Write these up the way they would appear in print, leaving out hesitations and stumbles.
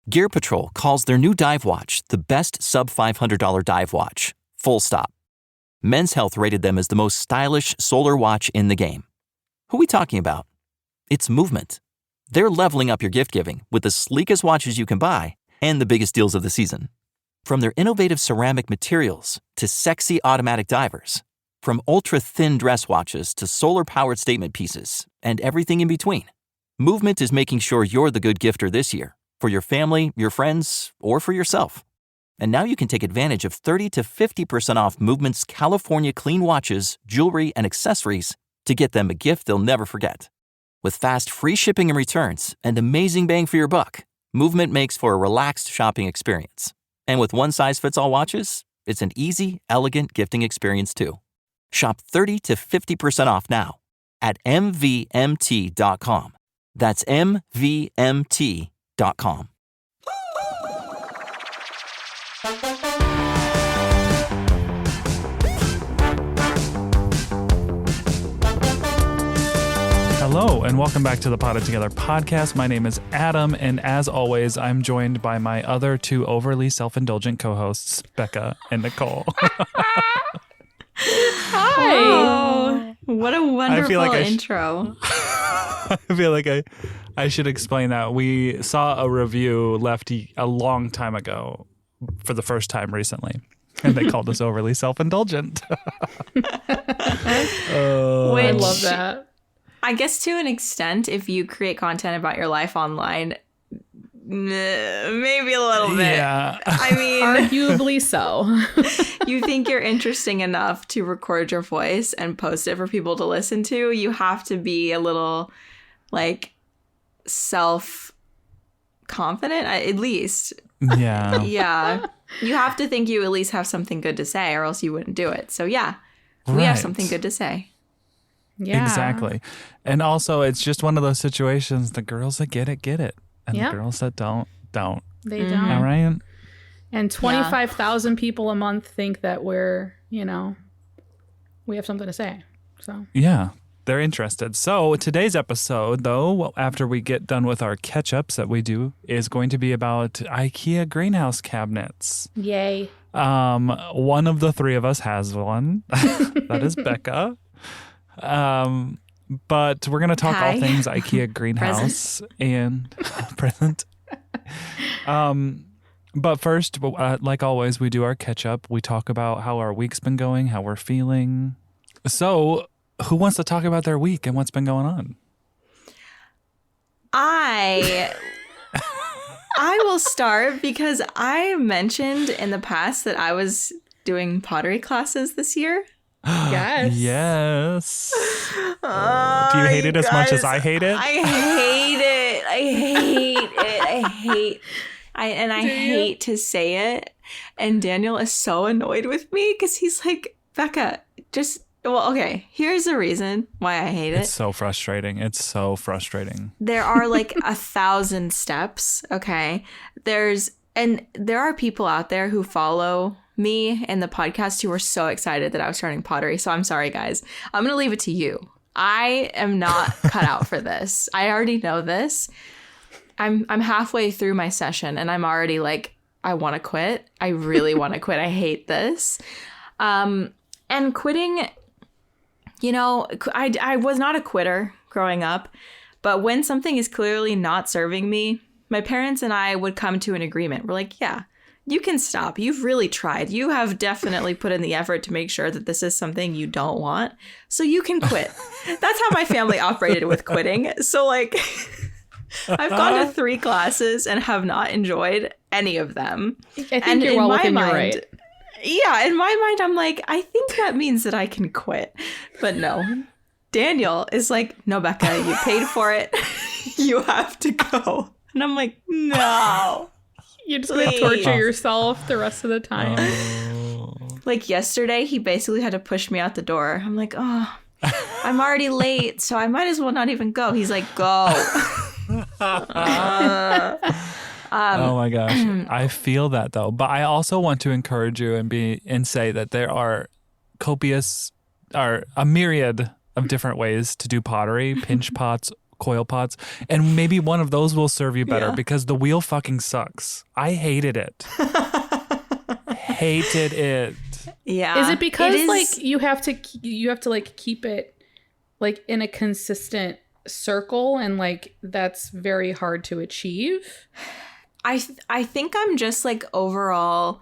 Gear Patrol calls their new dive watch the best sub-$500 dive watch. Full stop. Men's Health rated them as the most stylish solar watch in the game. Who are we talking about? It's Movement. They're leveling up your gift giving with the sleekest watches you can buy and the biggest deals of the season. From their innovative ceramic materials to sexy automatic divers, from ultra-thin dress watches to solar-powered statement pieces, and everything in between, Movement is making sure you're the good gifter this year for your family, your friends, or for yourself. And now you can take advantage of 30 to 50% off Movement's California clean watches, jewelry, and accessories to get them a gift they'll never forget. With fast, free shipping and returns and amazing bang for your buck, Movement makes for a relaxed shopping experience. And with one-size-fits-all watches, it's an easy, elegant gifting experience too. Shop 30 to 50% off now at mvmt.com. That's mvmt.com. Hello, and welcome back to the Potted Together podcast. My name is Adam, and as always, I'm joined by my other two overly self-indulgent co-hosts, Becca and Nicole. Hi! Oh, what a wonderful intro. I feel like I should explain that. We saw a review left a long time ago for the first time recently, and they called us overly self-indulgent. I love that. I guess to an extent, if you create content about your life online, maybe a little bit. Yeah. I mean, arguably so. You think you're interesting enough to record your voice and post it for people to listen to. You have to be a little, like, self-confident, at least. Yeah. Yeah. You have to think you at least have something good to say, or else you wouldn't do it. So, yeah, we have something good to say. Yeah. Exactly. And also, it's just one of those situations, the girls that get it. And the girls that don't. They don't. All right? And 25,000 people a month think that we have something to say. So yeah, they're interested. So today's episode, though, after we get done with our catch-ups that we do, is going to be about IKEA greenhouse cabinets. Yay. One of the three of us has one. That is Becca. But we're going to talk all things IKEA greenhouse and present. But first, like always, we do our catch up. We talk about how our week's been going, how we're feeling. So who wants to talk about their week and what's been going on? I will start because I mentioned in the past that I was doing pottery classes this year. Yes. Yes. Do you hate it as much as I hate it? I hate it. I hate to say it. And Daniel is so annoyed with me because he's like, Becca, okay, here's the reason why I hate it. It's so frustrating. There are like 1,000 steps, okay? There are people out there who follow me and the podcast who were so excited that I was starting pottery. So I'm sorry, guys. I'm going to leave it to you. I am not cut out for this. I already know this. I'm halfway through my session and I'm already like, I want to quit. I really want to quit. I hate this. And quitting, I was not a quitter growing up, but when something is clearly not serving me, my parents and I would come to an agreement. We're like, yeah, you can stop. You've really tried. You have definitely put in the effort to make sure that this is something you don't want. So you can quit. That's how my family operated with quitting. So like, I've gone to 3 classes and have not enjoyed any of them. I think you're well within your right. Yeah, in my mind, I'm like, I think that means that I can quit. But no. Daniel is like, no, Becca, you paid for it. You have to go. And I'm like, no. You're just going to torture yourself the rest of the time. Like yesterday, he basically had to push me out the door. I'm like, oh, I'm already late, so I might as well not even go. He's like, go. Oh my gosh. I feel that though. But I also want to encourage you and say that there are a myriad of different ways to do pottery, pinch pots, coil pots, and maybe one of those will serve you better Yeah. because the wheel fucking sucks. I hated it. Hated it. Yeah. Is it because It is- like you have to like keep it like in a consistent circle, and like that's very hard to achieve? I think I'm just like overall,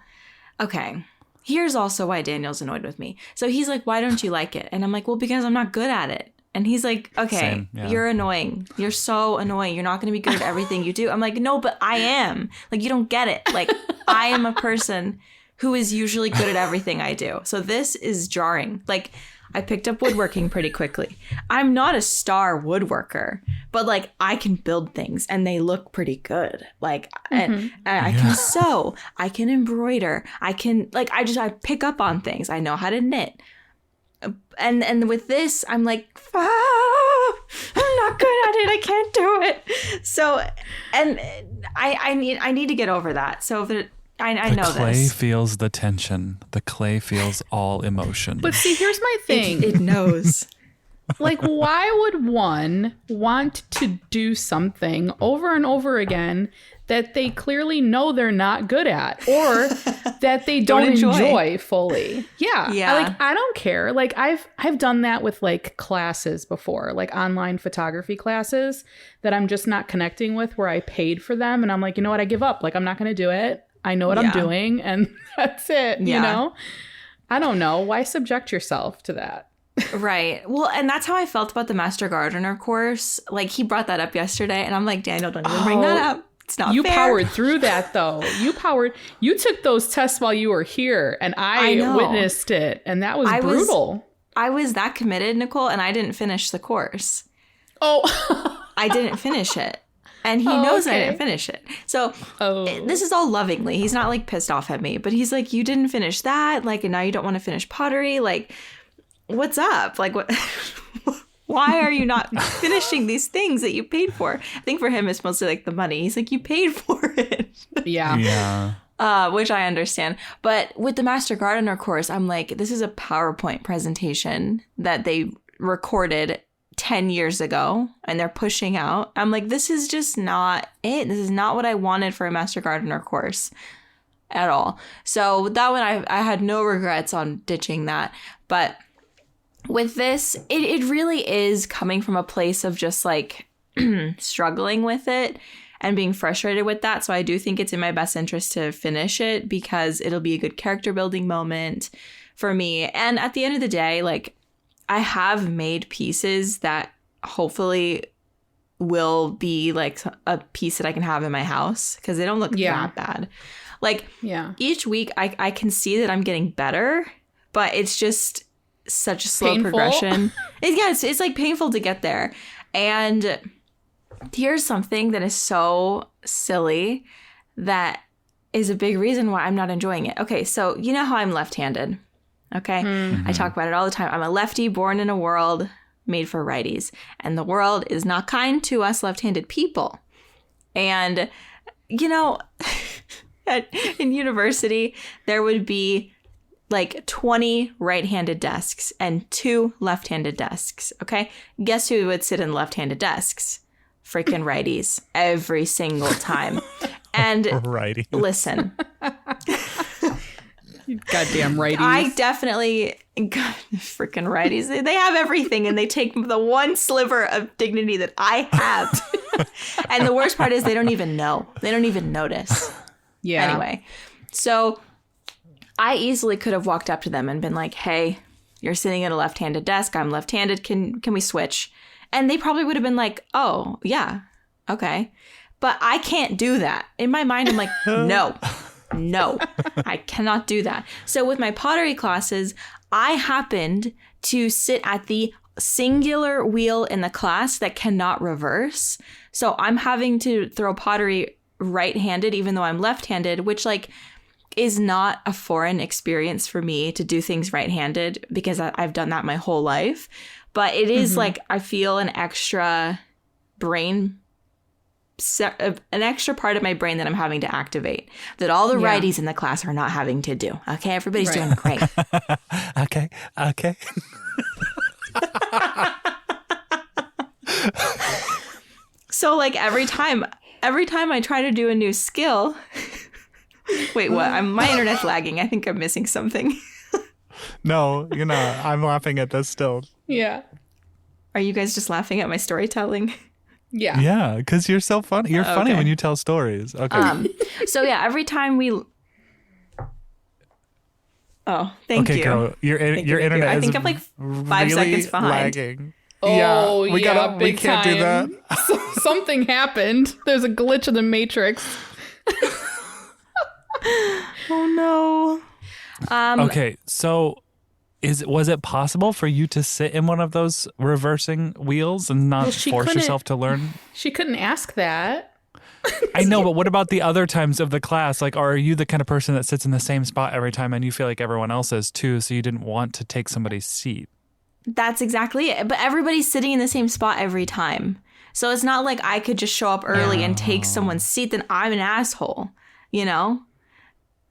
okay. Here's also why Daniel's annoyed with me. So he's like, why don't you like it? And I'm like, well, because I'm not good at it. And he's like, okay, Same, yeah. You're annoying. You're so annoying. You're not going to be good at everything you do. I'm like, no, but I am. Like, you don't get it. Like, I am a person who is usually good at everything I do. So this is jarring. Like, I picked up woodworking pretty quickly. I'm not a star woodworker, but like I can build things and they look pretty good. Like, and I can sew, I can embroider, I can like, I pick up on things. I know how to knit. And with this, I'm like, I'm not good at it. I can't do it. So, and I need to get over that. So that I know the clay this. feels the tension. The clay feels all emotion. But see, here's my thing. It knows. Like, why would one want to do something over and over again that they clearly know they're not good at, or that they don't enjoy fully? Yeah. I don't care. Like, I've done that with like classes before, like online photography classes that I'm just not connecting with, where I paid for them and I'm like, you know what, I give up. Like, I'm not going to do it. I know what I'm doing, and that's it. You know, I don't know. Why subject yourself to that? Right. Well, and that's how I felt about the Master Gardener course. Like, he brought that up yesterday, and I'm like, Daniel, don't even bring that up. It's not You fair. powered through that, though. You took those tests while you were here, and I witnessed it, and that was brutal. I was that committed, Nicole, and I didn't finish the course. Oh. I didn't finish it. And he knows I didn't finish it. So this is all lovingly. He's not like pissed off at me, but he's like, you didn't finish that. Like, and now you don't want to finish pottery. Like, what's up? Like, what? Why are you not finishing these things that you paid for? I think for him, it's mostly like the money. He's like, you paid for it. Yeah. Which I understand. But with the Master Gardener course, I'm like, this is a PowerPoint presentation that they recorded 10 years ago and they're pushing out. I'm like, this is just not it. This is not what I wanted for a Master Gardener course at all. So that one, I had no regrets on ditching that. But with this, it really is coming from a place of just like struggling with it and being frustrated with that. So I do think it's in my best interest to finish it because it'll be a good character building moment for me. And at the end of the day, like, I have made pieces that hopefully will be like a piece that I can have in my house because they don't look that bad. Like, each week I can see that I'm getting better, but it's just such a slow progression. It's like painful to get there. And here's something that is so silly that is a big reason why I'm not enjoying it. Okay, so you know how I'm left-handed. Okay. Mm-hmm. I talk about it all the time. I'm a lefty born in a world made for righties, and the world is not kind to us left-handed people. And, you know, in university, there would be like 20 right-handed desks and 2 left-handed desks. Okay. Guess who would sit in left-handed desks? Freaking righties every single time. And listen. Goddamn righties. I definitely, God, freaking righties. They have everything and they take the one sliver of dignity that I have. And the worst part is they don't even know. They don't even notice. Yeah. Anyway, so I easily could have walked up to them and been like, hey, you're sitting at a left-handed desk. I'm left-handed. Can we switch? And they probably would have been like, oh, yeah, okay. But I can't do that. In my mind, I'm like, no, I cannot do that. So with my pottery classes, I happened to sit at the singular wheel in the class that cannot reverse. So I'm having to throw pottery right-handed, even though I'm left-handed, which like is not a foreign experience for me to do things right-handed because I've done that my whole life. But it is like I feel an extra brain, an extra part of my brain that I'm having to activate that all the righties in the class are not having to do. Okay, everybody's doing great. Okay. So like every time I try to do a new skill. Wait, what? My internet's lagging. I think I'm missing something. No, you're not. I'm laughing at this still. Yeah. Are you guys just laughing at my storytelling? Yeah. Yeah, because you're so funny. You're funny Okay. when you tell stories. Okay. So yeah, every time we. Oh, thank okay, you. girl. Your Thank you. internet I is think I'm like 5 really seconds behind. lagging. Oh, we big can't time. do that. Something happened. There's a glitch in the matrix. Oh no. Okay, so was it possible for you to sit in one of those reversing wheels and not Well, she force couldn't- yourself to learn? She couldn't ask that. I know, but what about the other times of the class? Like, are you the kind of person that sits in the same spot every time and you feel like everyone else is too, so you didn't want to take somebody's seat? That's exactly it. But everybody's sitting in the same spot every time. So it's not like I could just show up early and take someone's seat, then I'm an asshole, you know?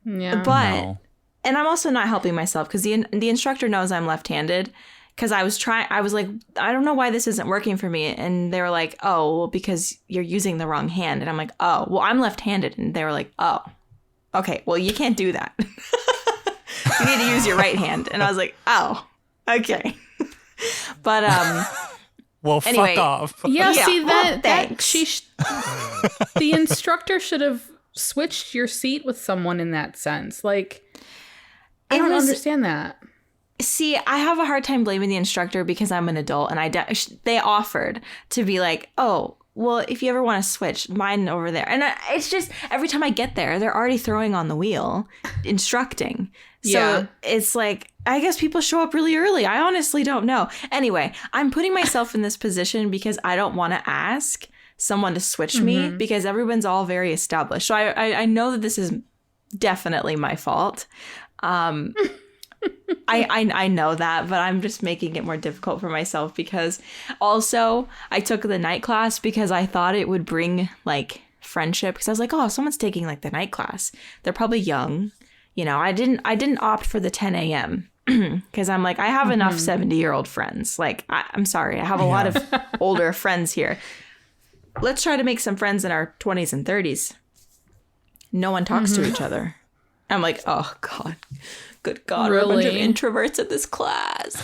Yeah. But, No. and I'm also not helping myself because the instructor knows I'm left-handed. Because I was like, I don't know why this isn't working for me. And they were like, oh, well, because you're using the wrong hand. And I'm like, oh, well, I'm left-handed. And they were like, oh, okay, well, you can't do that. You need to use your right hand. And I was like, oh, okay. But, Well, Anyway. fuck off. Yeah, Yeah, see well, that thanks. the instructor should have switched your seat with someone in that sense. Like, I It don't was- understand that. See, I have a hard time blaming the instructor because I'm an adult and they offered to be like, oh, well, if you ever want to switch, mine over there. And it's just every time I get there, they're already throwing on the wheel, instructing. So Yeah. it's like, I guess people show up really early. I honestly don't know. Anyway, I'm putting myself in this position because I don't want to ask someone to switch me because everyone's all very established. So I know that this is definitely my fault. I know that, but I'm just making it more difficult for myself because also I took the night class because I thought it would bring like friendship because I was like, oh, someone's taking like the night class. They're probably young. You know, I didn't opt for the 10 a.m. because I'm like, I have enough 70-year-old friends. Like, I'm sorry. I have a lot of older friends here. Let's try to make some friends in our 20s and 30s. No one talks to each other. I'm like, oh, God. Good God, we're a bunch of Really? introverts in this class.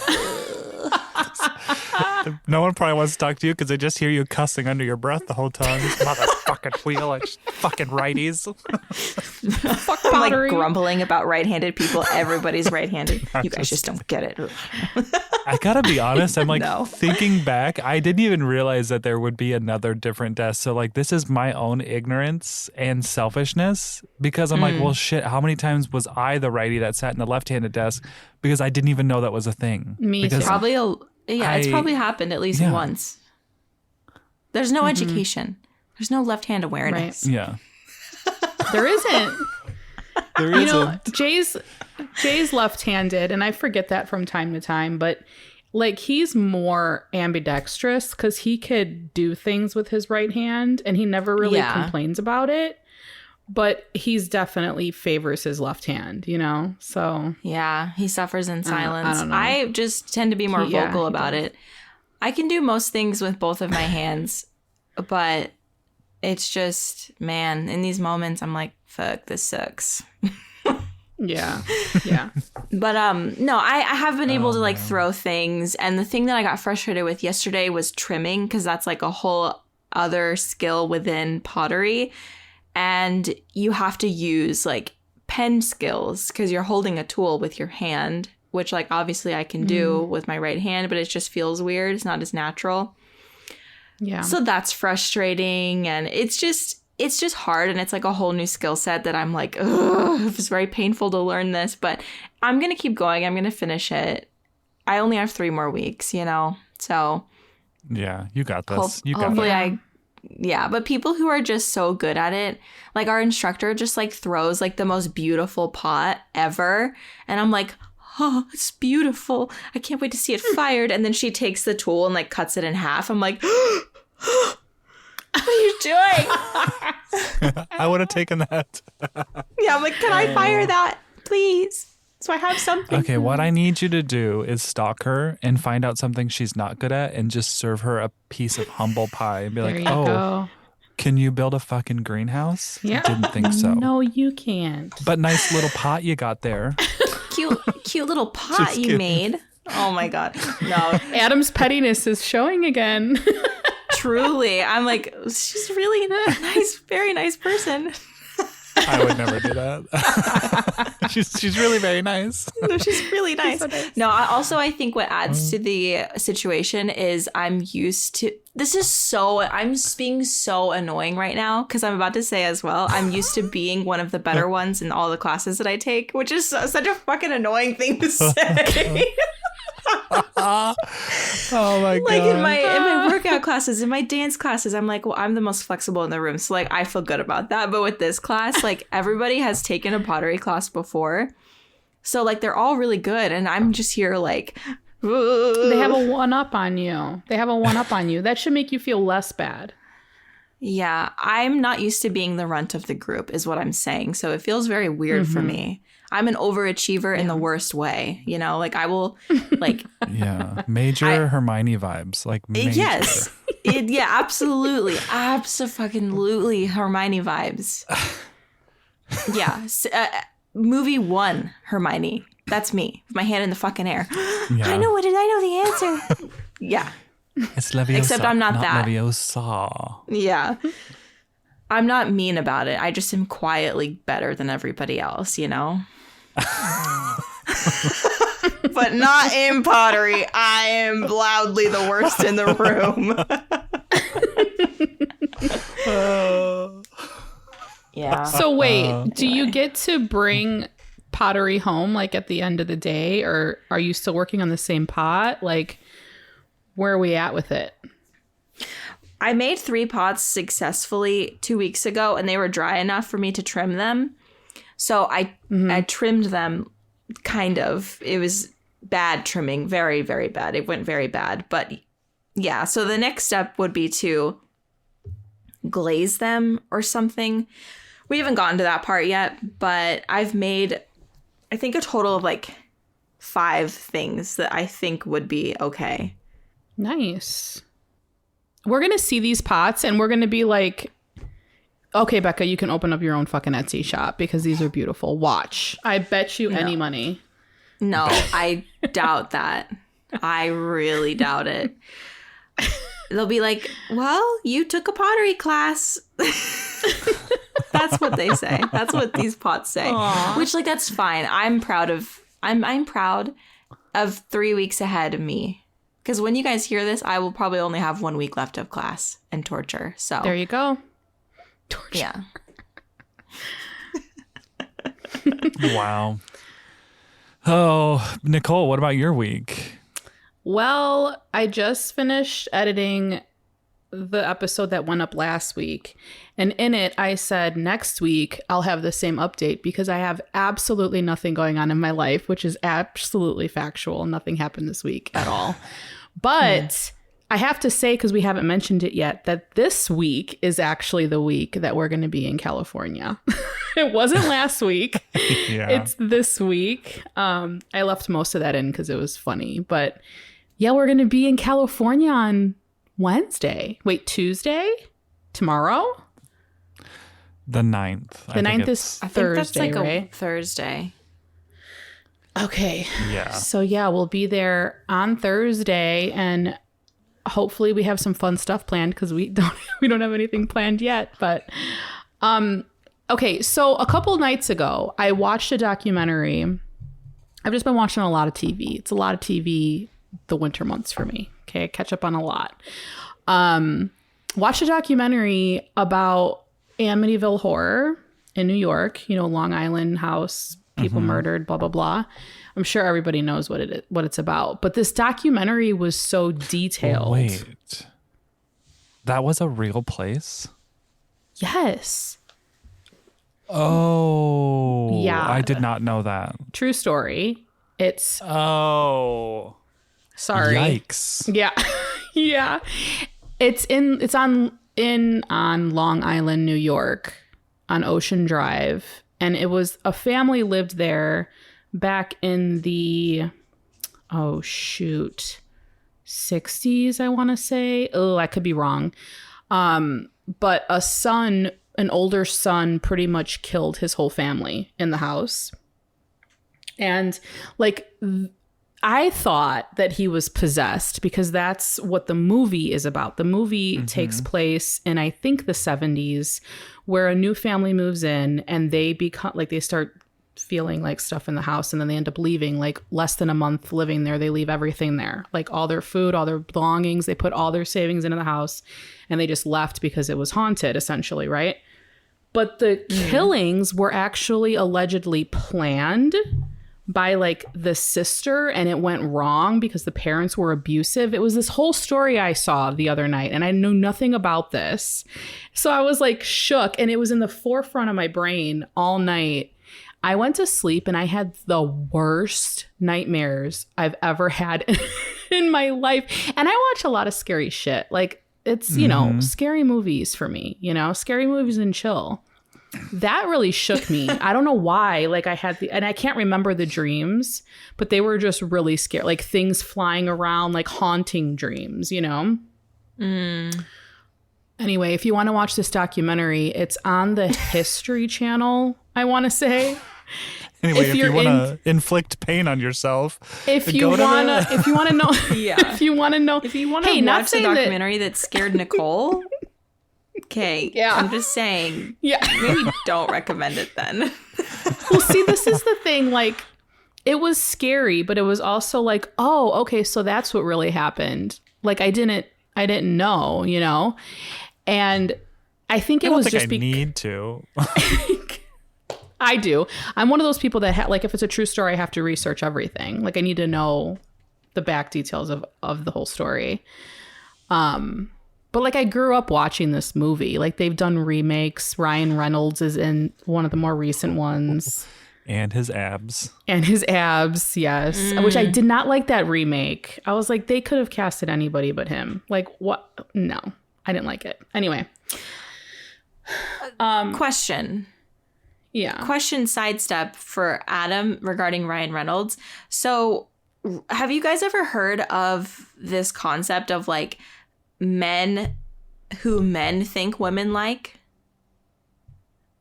No one probably wants to talk to you because they just hear you cussing under your breath the whole time. This motherfucking wheel, fucking righties. Fuck I'm like pottery. grumbling about right-handed people. Everybody's right-handed. You guys just don't get it. I gotta be honest, I'm like No. thinking back, I didn't even realize that there would be another different desk. So like this is my own ignorance and selfishness because I'm like, well shit, how many times was I the righty that sat in the left-handed desk because I didn't even know that was a thing. Me because too. Probably, it's probably happened at least Yeah. once. There's no education. There's no left-hand awareness. Yeah. There isn't. There You is know, Jay's left-handed, and I forget that from time to time, but like he's more ambidextrous because he could do things with his right hand, and he never really Yeah. complains about it. But he's definitely favors his left hand, you know? So Yeah, he suffers in silence. don't know. I just tend to be more Yeah, vocal he about does. it. I can do most things with both of my hands, but it's just, man, in these moments, I'm like, fuck, this sucks. yeah. Yeah. But no, I have been able to like throw things. And the thing that I got frustrated with yesterday was trimming because that's like a whole other skill within pottery. And you have to use like pen skills because you're holding a tool with your hand, which like obviously I can do with my right hand, but it just feels weird. It's not as natural. Yeah. So that's frustrating. And it's just hard. And it's like a whole new skill set that I'm like, ugh, it's very painful to learn this, but I'm going to keep going. I'm going to finish it. I only have 3 more weeks, you know? So Yeah, you got this. You got hopefully it. yeah, but people who are just so good at it, like our instructor just like throws like the most beautiful pot ever. And I'm like, oh, it's beautiful. I can't wait to see it fired. And then she takes the tool and like cuts it in half. I'm like, what are you doing? I would have taken that. Yeah, I'm like, can I fire that, please? So I have something. Okay, what I need you to do is stalk her and find out something she's not good at and just serve her a piece of humble pie and be There like, you go. can you build a fucking greenhouse? Yeah. Didn't think so. No, you can't. But nice little pot you got there. Cute little pot you made. Oh my God. No. Adam's pettiness is showing again. Truly. I'm like, she's really nice, very nice person. I would never do that. she's really very nice. No, she's really nice. So nice. No, I think what adds to the situation is I'm used to I'm being so annoying right now because I'm about to say as well, I'm used to being one of the better ones in all the classes that I take, which is such a fucking annoying thing to say. Oh my God. Like in my workout classes, in my dance classes, I'm like, well, I'm the most flexible in the room. So like, I feel good about that. But with this class, like everybody has taken a pottery class before. So like, they're all really good. And I'm just here like, ugh. They have a one-up on you. That should make you feel less bad. Yeah, I'm not used to being the runt of the group is what I'm saying. So it feels very weird for me. I'm an overachiever in the worst way, you know, like I will like. Yeah. Major Hermione vibes. Like, major. Yes. Yeah, absolutely. Absolutely Hermione vibes. Yeah. Movie 1, Hermione. That's me. With my hand in the fucking air. Yeah. I know the answer. Yeah. It's Leviosa. Except I'm not that. Leviosa. Yeah. I'm not mean about it. I just am quietly better than everybody else, you know? But not in pottery. I am loudly the worst in the room. Yeah. So wait, do you get to bring pottery home like at the end of the day, or are you still working on the same pot? Like, where are we at with it? I made 3 pots successfully 2 weeks ago, and they were dry enough for me to trim them. So I trimmed them, kind of. It was bad trimming, very, very bad. It went very bad. But yeah, so the next step would be to glaze them or something. We haven't gotten to that part yet, but I've made, I think, a total of like 5 things that I think would be okay. Nice. We're going to see these pots and we're going to be like, okay, Becca, you can open up your own fucking Etsy shop because these are beautiful. Watch. I bet you any money. No, I doubt that. I really doubt it. They'll be like, well, you took a pottery class. That's what they say. That's what these pots say. Aww. Which, like, that's fine. I'm proud of 3 weeks ahead of me. Because when you guys hear this, I will probably only have 1 week left of class and torture. So there you go. Torture. Yeah. Wow. Oh, Nicole, what about your week? Well, I just finished editing the episode that went up last week. And in it, I said next week I'll have the same update because I have absolutely nothing going on in my life, which is absolutely factual. Nothing happened this week at all. But I have to say, because we haven't mentioned it yet, that this week is actually the week that we're going to be in California. It wasn't last week. Yeah. It's this week. I left most of that in because it was funny. But yeah, we're going to be in California on Tuesday? Tomorrow? The 9th. The 9th is Thursday, I think that's like right? a Thursday. Okay. Yeah. So yeah, we'll be there on Thursday and hopefully we have some fun stuff planned because we don't have anything planned yet. But okay, so a couple nights ago, I watched a documentary. I've just been watching a lot of TV. It's a lot of TV the winter months for me. Okay, I catch up on a lot. Watched a documentary about Amityville Horror in New York, Long Island house, people murdered, blah, blah, blah. I'm sure everybody knows what it's about. But this documentary was so detailed. Wait. That was a real place? Yes. Oh. Yeah. I did not know that. True story. It's... Oh. Sorry. Yikes. Yeah. Yeah. It's on Long Island, New York, on Ocean Drive. And it was a family lived there back in the, 60s, I want to say. Oh, I could be wrong. But an older son pretty much killed his whole family in the house. And like, I thought that he was possessed because that's what the movie is about. The movie takes place in, I think, the 70s, where a new family moves in and they become like, they start feeling like stuff in the house, and then they end up leaving. Like less than a month living there, they leave everything there, like all their food, all their belongings. They put all their savings into the house and they just left because it was haunted, essentially, right? But the killings were actually allegedly planned by like the sister, and it went wrong because the parents were abusive. It was this whole story I saw the other night, and I knew nothing about this. So I was like shook, and it was in the forefront of my brain all night. I went to sleep and I had the worst nightmares I've ever had in my life. And I watch a lot of scary shit. Like it's, you know, scary movies for me, you know, scary movies and chill. That really shook me. I don't know why. Like I had and I can't remember the dreams, but they were just really scary. Like things flying around, like haunting dreams, you know? Anyway, if you want to watch this documentary, it's on the History Channel, I want to say. Anyway, if you want to inflict pain on yourself, if you want to know, if you want to hey, watch the documentary that scared Nicole, okay, yeah, I'm just saying, yeah, maybe don't recommend it then. Well, see, this is the thing, like, it was scary, but it was also like, oh, okay, so that's what really happened. Like, I didn't know, you know, and I think it was just because I need to. I do. I'm one of those people that like, if it's a true story, I have to research everything. Like I need to know the back details of the whole story. But like I grew up watching this movie. Like they've done remakes. Ryan Reynolds is in one of the more recent ones. And his abs. Yes. Which I did not like that remake. I was like, they could have casted anybody but him. Like what? No, I didn't like it. Anyway. Question. Yeah. Question sidestep for Adam regarding Ryan Reynolds. So have you guys ever heard of this concept of like men think women like?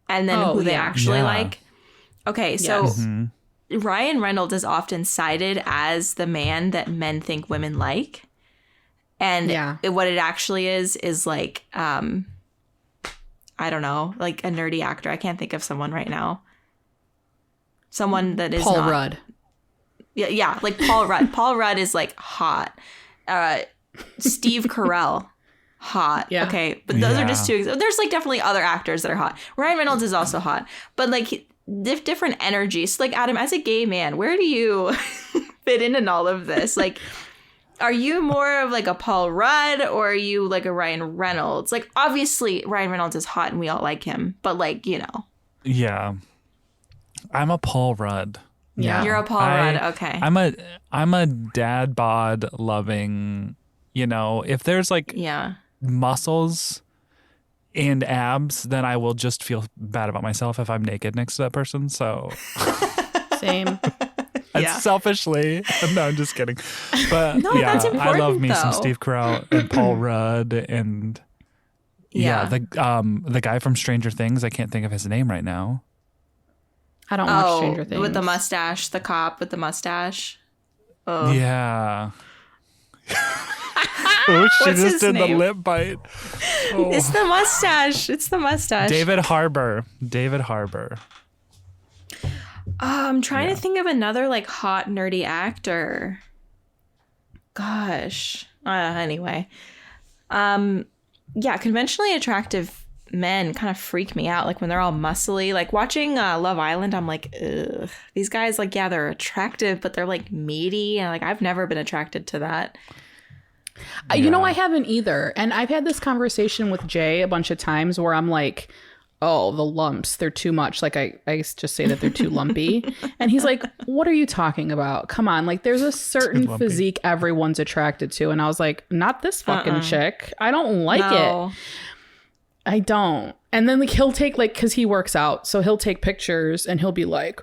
And then who they actually like? Okay, so Ryan Reynolds is often cited as the man that men think women like. And what it actually is like... I don't know, like a nerdy actor. I can't think of someone right now. Someone that is Paul Rudd. Yeah, like Paul Rudd. Paul Rudd is like hot. Steve Carell, hot. Yeah. Okay, but those are just two. There's like definitely other actors that are hot. Ryan Reynolds is also hot, but like different energies. So, like Adam, as a gay man, where do you fit in all of this? Like, are you more of like a Paul Rudd or are you like a Ryan Reynolds? Like, obviously, Ryan Reynolds is hot and we all like him, but like, you know. Yeah. I'm a Paul Rudd. Yeah. You're a Paul Rudd. Okay. I'm a dad bod loving, you know, if there's like muscles and abs, then I will just feel bad about myself if I'm naked next to that person. So same. Selfishly. No, I'm just kidding. But no, that's important, I love me some though. Steve Carell and Paul Rudd and the guy from Stranger Things. I can't think of his name right now. I don't watch Stranger Things. With the mustache, the cop with the mustache. Oh. Yeah. Oh, she What's just did name? the lip bite. Oh. It's the mustache. It's the mustache. David Harbour. I'm trying to think of another like hot nerdy actor. Gosh. Anyway. Conventionally attractive men kind of freak me out. Like when they're all muscly. Like watching Love Island, I'm like, ugh. These guys, like, yeah, they're attractive, but they're like meaty. And like I've never been attracted to that. You know, I haven't either. And I've had this conversation with Jay a bunch of times where I'm like, oh, the lumps, they're too much. Like I just say that they're too lumpy. And he's like, what are you talking about? Come on. Like there's a certain physique everyone's attracted to. And I was like, not this fucking chick. I don't like it. I don't. And then like he'll take like, cause he works out. So he'll take pictures and he'll be like,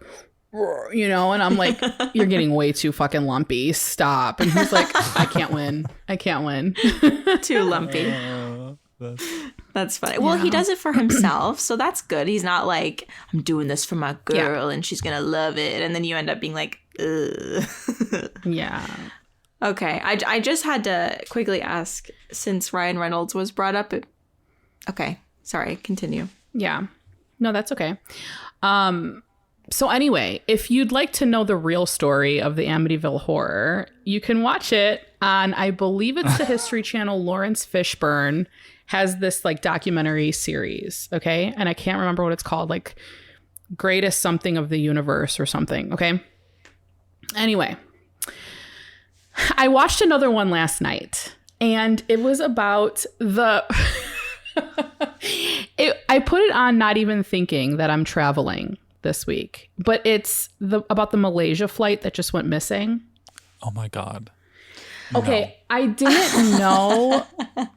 you know, and I'm like, you're getting way too fucking lumpy. Stop. And he's like, I can't win. Too lumpy. That's funny. Well, he does it for himself, so that's good. He's not like, I'm doing this for my girl and she's gonna love it, and then you end up being like, ugh. Yeah. Okay, I just had to quickly ask, since Ryan Reynolds was brought up. Okay, sorry, continue. Yeah. No, that's okay. So anyway, if you'd like to know the real story of the Amityville Horror, you can watch it on, I believe it's the History Channel. Lawrence Fishburne has this like documentary series, okay? And I can't remember what it's called, like Greatest Something of the Universe or something, okay? Anyway, I watched another one last night, and it was about the... I put it on not even thinking that I'm traveling this week, but it's about the Malaysia flight that just went missing. Oh my God. Okay, no. I didn't know.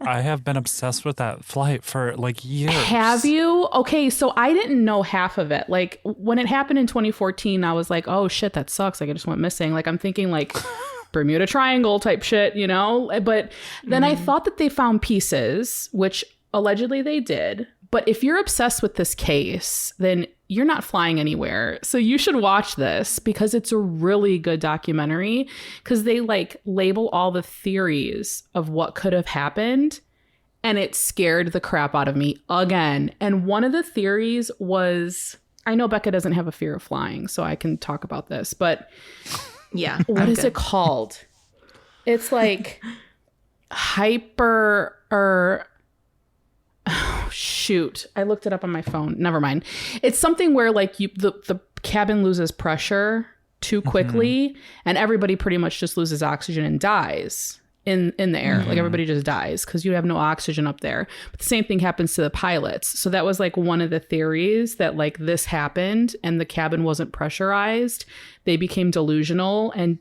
I have been obsessed with that flight for like years. Have you? Okay, so I didn't know half of it. Like when it happened in 2014, I was like, oh shit, that sucks. Like it just went missing. Like I'm thinking like Bermuda Triangle type shit, you know? But then I thought that they found pieces, which allegedly they did. But if you're obsessed with this case, then you're not flying anywhere. So you should watch this because it's a really good documentary, because they like label all the theories of what could have happened. And it scared the crap out of me again. And one of the theories was, I know Becca doesn't have a fear of flying, so I can talk about this, but yeah, what is it called? It's like hyper or... Oh, shoot. I looked it up on my phone. Never mind. It's something where like the cabin loses pressure too quickly and everybody pretty much just loses oxygen and dies in the air. Like everybody just dies because you have no oxygen up there. But the same thing happens to the pilots. So that was like one of the theories, that like this happened and the cabin wasn't pressurized. They became delusional and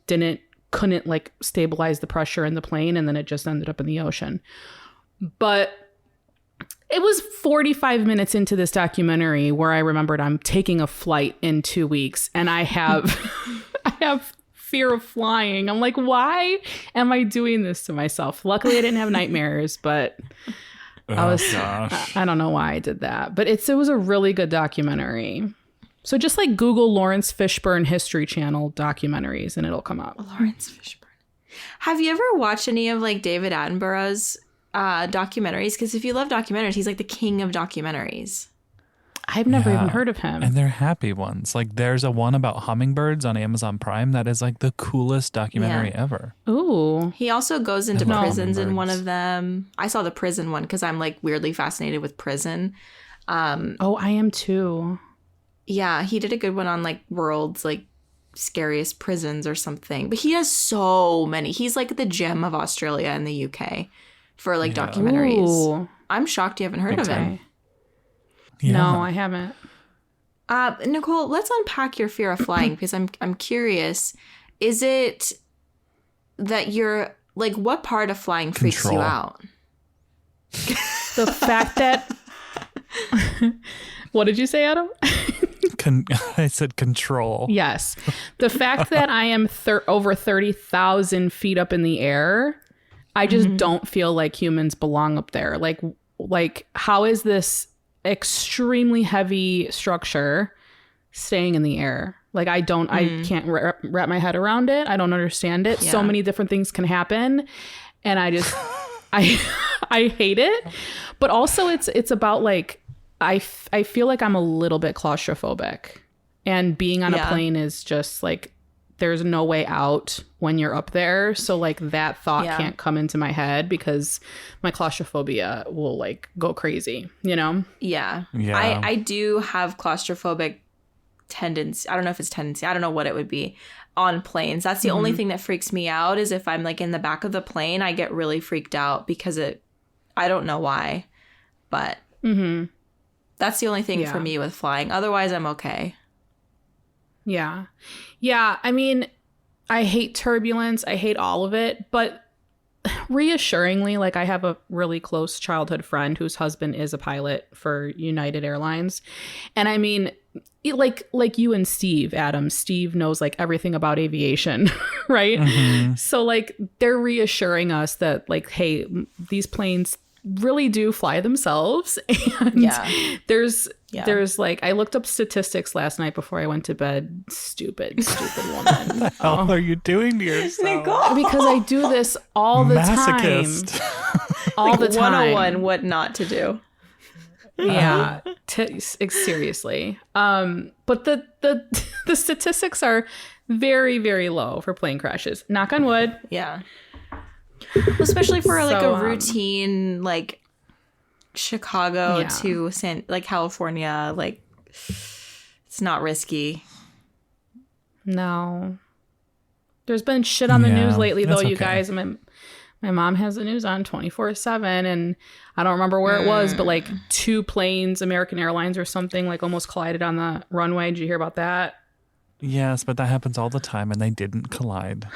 couldn't like stabilize the pressure in the plane, and then it just ended up in the ocean. But it was 45 minutes into this documentary where I remembered I'm taking a flight in 2 weeks and I have I have fear of flying. I'm like, why am I doing this to myself? Luckily I didn't have nightmares, but I don't know why I did that. But it was a really good documentary. So just like Google Lawrence Fishburne History Channel documentaries and it'll come up. Lawrence Fishburne. Have you ever watched any of like David Attenborough's documentaries? Because if you love documentaries, he's like the king of documentaries. I've never even heard of him. And they're happy ones. Like there's a one about hummingbirds on Amazon Prime that is like the coolest documentary ever. Ooh. He also goes into prisons in one of them. I saw the prison one because I'm like weirdly fascinated with prison. I am too. Yeah, he did a good one on like world's like scariest prisons or something. But he has so many. He's like the gem of Australia and the UK for like documentaries. Ooh. I'm shocked you haven't heard of him. Yeah. No, I haven't. Nicole, let's unpack your fear of flying because I'm curious. Is it that you're like, what part of flying freaks you out? The fact that what did you say, Adam? I said control. Yes. The fact that I am over 30,000 feet up in the air, I just don't feel like humans belong up there. Like how is this extremely heavy structure staying in the air? Like I can't wrap my head around it. I don't understand it. Yeah. So many different things can happen. And I just, I hate it. But also it's about like, I feel like I'm a little bit claustrophobic, and being on a plane is just like, there's no way out when you're up there. So like that thought can't come into my head because my claustrophobia will like go crazy, you know? Yeah. I do have claustrophobic tendency. I don't know if it's tendency. I don't know what it would be on planes. That's the only thing that freaks me out, is if I'm like in the back of the plane, I get really freaked out because I don't know why, but that's the only thing for me with flying. Otherwise, I'm okay. Yeah. Yeah. I mean, I hate turbulence. I hate all of it. But reassuringly, like I have a really close childhood friend whose husband is a pilot for United Airlines. And I mean, like you and Steve, Adam. Steve knows like everything about aviation, right? Mm-hmm. So like they're reassuring us that like, hey, these planes really do fly themselves. And there's like, I looked up statistics last night before I went to bed. Stupid woman. What the hell are you doing to yourself? Nicole? Because I do this all the Masochist. time. All like the time. 101 what not to do. Yeah, seriously. But the statistics are very, very low for plane crashes. Knock on wood. Yeah. Well, especially for like So, a routine like Chicago Yeah. to California, like it's not risky. No. There's been shit on the Yeah, news lately, though, that's you okay. guys. My mom has the news on 24/7, and I don't remember where it was, but like 2 planes, American Airlines or something, like almost collided on the runway. Did you hear about that? Yes, but that happens all the time, and they didn't collide.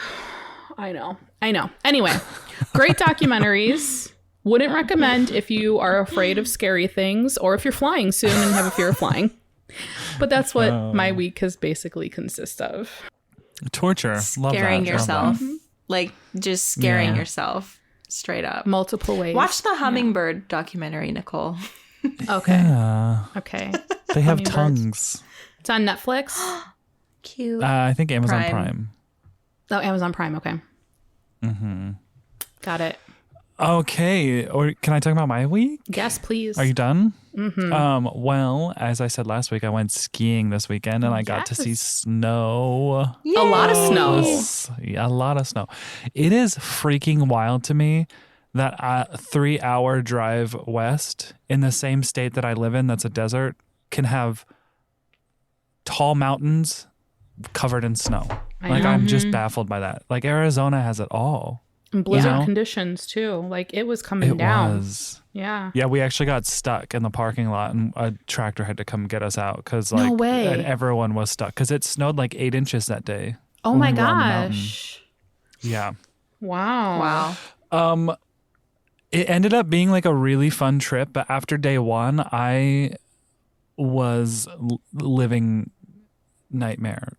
I know. Anyway, great documentaries. Wouldn't recommend if you are afraid of scary things or if you're flying soon and have a fear of flying. But that's what my week has basically consist of. Torture. Love Scaring that. yourself. Love Like just scaring Yeah. yourself straight up. Multiple ways. Watch the hummingbird documentary, Nicole. Okay. that. Okay. Yeah. They have Hummingbirds. tongues. It's on Netflix. Cute. I think Amazon Prime. Prime. Oh, Amazon Prime. Okay. Mm-hmm. Got it. Okay. Or can I talk about my week? Yes, please. Are you done? Mm-hmm. Well, as I said last week, I went skiing this weekend and I got to see Yes. snow. A lot of snow. Yes. Yeah, a lot of snow. It is freaking wild to me that a 3-hour drive west in the same state that I live in, that's a desert, can have tall mountains covered in snow. I know. I'm just baffled by that. Like Arizona has it all. And blizzard You know? conditions too. Like it was coming It down. was. Yeah. Yeah, we actually got stuck in the parking lot and a tractor had to come get us out because No way. and everyone was stuck because it snowed like 8 inches that day. Oh when my we were on the mountain. gosh. Yeah. Wow. Wow. It ended up being like a really fun trip, but after day 1, I was living nightmare.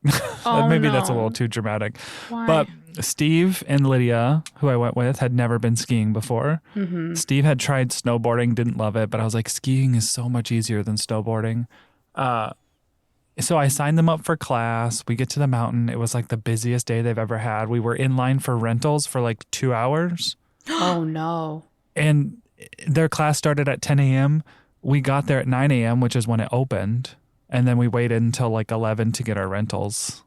Oh, Maybe that's a no. little too dramatic. Why? But Steve and Lydia, who I went with, had never been skiing before. Mm-hmm. Steve had tried snowboarding, didn't love it, but I was like, skiing is so much easier than snowboarding. So I signed them up for class. We get to the mountain. It was like the busiest day they've ever had. We were in line for rentals for like 2 hours. Oh no. And their class started at 10 a.m. We got there at 9 a.m., which is when it opened. And then we waited until like 11 to get our rentals.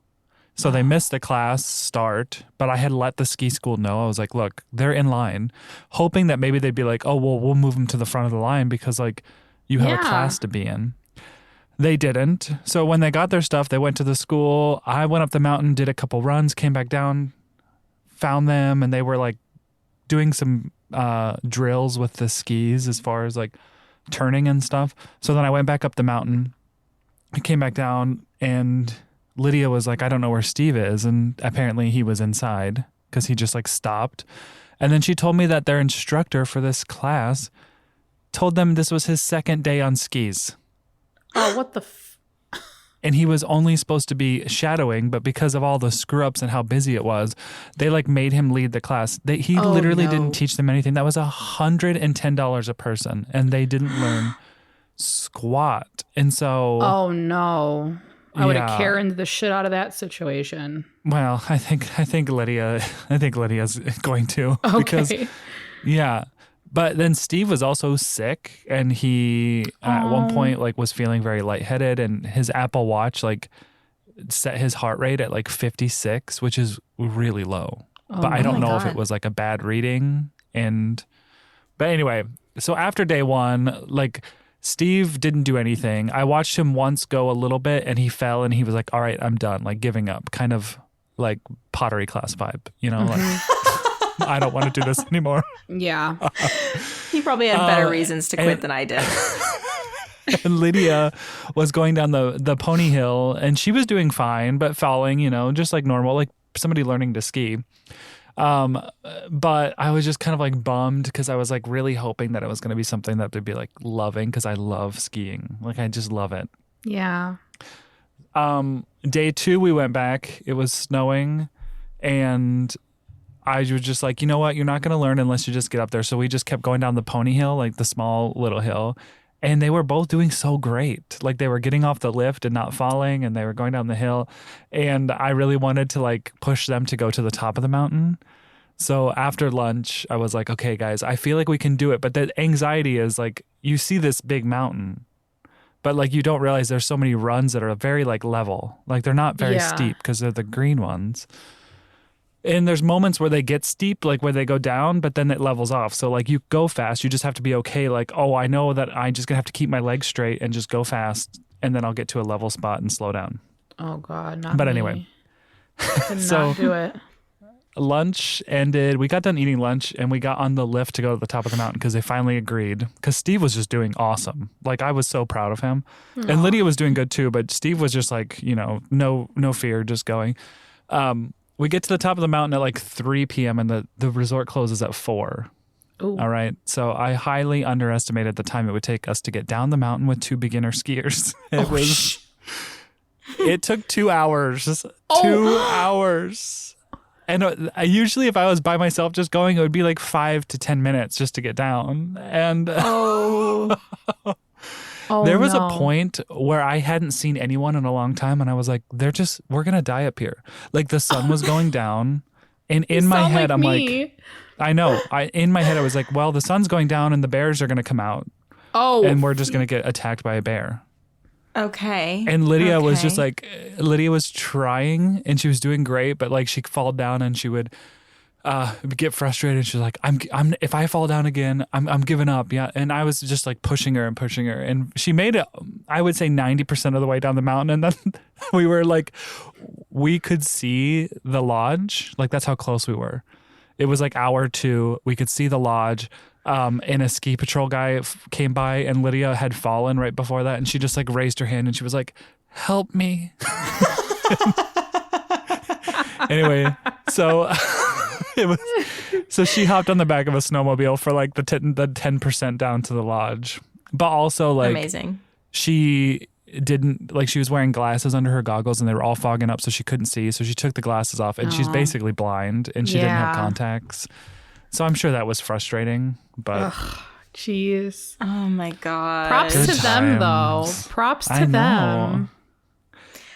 So they missed the class start, but I had let the ski school know. I was like, look, they're in line, hoping that maybe they'd be like, oh, well, we'll move them to the front of the line because like you have a Yeah. class to be in. They didn't. So when they got their stuff, they went to the school. I went up the mountain, did a couple runs, came back down, found them, and they were like doing some drills with the skis as far as like turning and stuff. So then I went back up the mountain. I came back down and Lydia was like, I don't know where Steve is. And apparently he was inside because he just like stopped. And then she told me that their instructor for this class told them this was his second day on skis. Oh, what the And he was only supposed to be shadowing, but because of all the screw ups and how busy it was, they like made him lead the class. He Oh, literally no. didn't teach them anything. That was $110 a person, and they didn't learn squat. And so, Oh no. I would have Yeah. Karen'd the shit out of that situation. well, I think Lydia's going to because Okay. yeah. But then Steve was also sick, and he at one point like was feeling very lightheaded, and his Apple Watch like set his heart rate at like 56, which is really low. But I don't my know if God. it was like a bad reading. But anyway, so after day 1, like Steve didn't do anything. I watched him once go a little bit, and he fell, and he was like, "All right, I'm done," like giving up, kind of like pottery class vibe, you know, like I don't want to do this anymore. Yeah. He probably had better reasons to quit and- than I did. And Lydia was going down the pony hill, and she was doing fine, but falling, you know, just like normal, like somebody learning to ski. But I was just kind of like bummed because I was like really hoping that it was going to be something that they'd be like loving because I love skiing. Like I just love it. Yeah. Day 2, we went back. It was snowing, and I was just like, you know what? You're not going to learn unless you just get up there. So we just kept going down the pony hill, like the small little hill. And they were both doing so great. Like they were getting off the lift and not falling, and they were going down the hill. And I really wanted to like push them to go to the top of the mountain. So after lunch, I was like, okay, guys, I feel like we can do it. But the anxiety is like, you see this big mountain, but like you don't realize there's so many runs that are very like level. Like they're not very steep because they're the green ones. And there's moments where they get steep, like where they go down, but then it levels off. So like you go fast, you just have to be okay. Like, oh, I know that I just gonna have to keep my legs straight and just go fast, and then I'll get to a level spot and slow down. Oh God, not But me. anyway, Could so not do it. lunch ended. We got done eating lunch, and we got on the lift to go to the top of the mountain because they finally agreed. Because Steve was just doing awesome. Like I was so proud of him, and Lydia was doing good too. But Steve was just like, you know, no fear, just going. We get to the top of the mountain at like 3 p.m. and the resort closes at 4. Ooh. All right. So I highly underestimated the time it would take us to get down the mountain with 2 beginner skiers. It took 2 hours. Just 2 hours. And usually if I was by myself just going, it would be like 5 to 10 minutes just to get down. And there was a point where I hadn't seen anyone in a long time, and I was like, we're going to die up here. Like the sun was going down, and in my head, I'm like, I know. In my head, I was like, well, the sun's going down and the bears are going to come out. Oh. And we're just going to get attacked by a bear. Okay. And Lydia was just like, Lydia was trying, and she was doing great, but like she'd fall down and she would get frustrated. She's like, I'm if I fall down again, I'm giving up. Yeah. And I was just like pushing her, and she made it, I would say 90% of the way down the mountain. And then we were like, we could see the lodge. Like that's how close we were. It was like hour 2. We could see the lodge. And a ski patrol guy came by, and Lydia had fallen right before that. And she just like raised her hand and she was like, help me. Anyway, so so she hopped on the back of a snowmobile for like the 10% down to the lodge. But also like amazing. She didn't like, she was wearing glasses under her goggles and they were all fogging up so she couldn't see. So she took the glasses off, and she's basically blind, and she didn't have contacts. So I'm sure that was frustrating, but jeez. Oh my God. Props to them though. Props to them.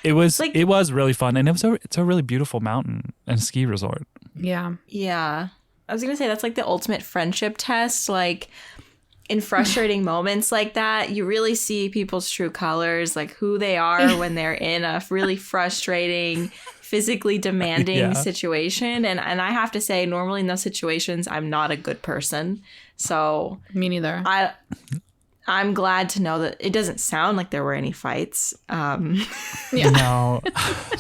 It was really fun, and it's a really beautiful mountain and ski resort. Yeah. Yeah. I was going to say that's like the ultimate friendship test. Like in frustrating moments like that, you really see people's true colors, like who they are when they're in a really frustrating, physically demanding situation. And I have to say, normally in those situations, I'm not a good person. So me neither. I'm glad to know that it doesn't sound like there were any fights. No.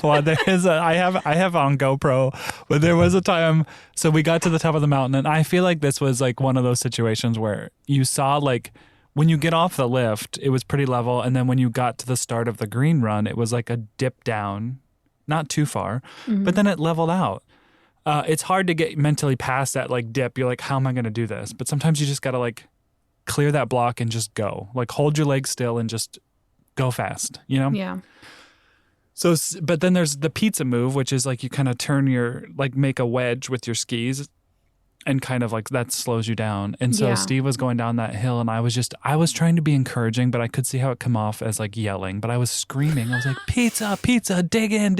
Well, there is I have on GoPro, but there was a time. So we got to the top of the mountain, and I feel like this was like one of those situations where you saw like when you get off the lift, it was pretty level, and then when you got to the start of the green run, it was like a dip down, not too far, but then it leveled out. It's hard to get mentally past that like dip. You're like, how am I going to do this? But sometimes you just got to like clear that block and just go. Like hold your legs still and just go fast, you know? Yeah. So, but then there's the pizza move, which is like you kind of turn make a wedge with your skis, and kind of like that slows you down. And so Steve was going down that hill, and I was trying to be encouraging, but I could see how it come off as like yelling, but I was screaming. I was like, pizza, pizza, dig in.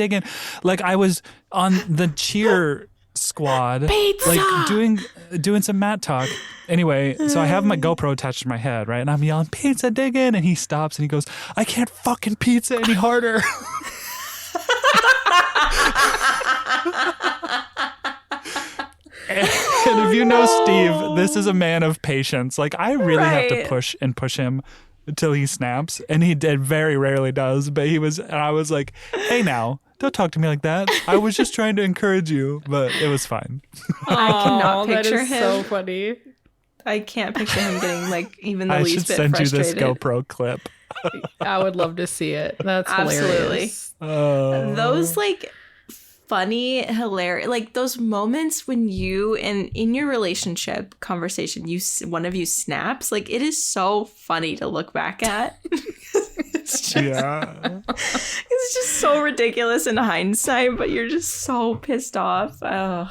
Like I was on the cheer squad, pizza! Like doing some mat talk. Anyway, so I have my GoPro attached to my head, right? And I'm yelling, pizza, dig in. And he stops and he goes, I can't fucking pizza any harder. And if you know Steve, this is a man of patience. Like I really have to push him until he snaps. And he very rarely does. But I was like, hey now, don't talk to me like that. I was just trying to encourage you, but it was fine. I cannot picture him. So funny. I can't picture him getting like even the least bit frustrated. I should frustrated. send you this GoPro clip. I would love to see it. That's Absolutely. hilarious. Those like funny, hilarious, like those moments when you and in your relationship conversation, one of you snaps. Like it is so funny to look back at. It's just so ridiculous in hindsight, but you're just so pissed off. Oh,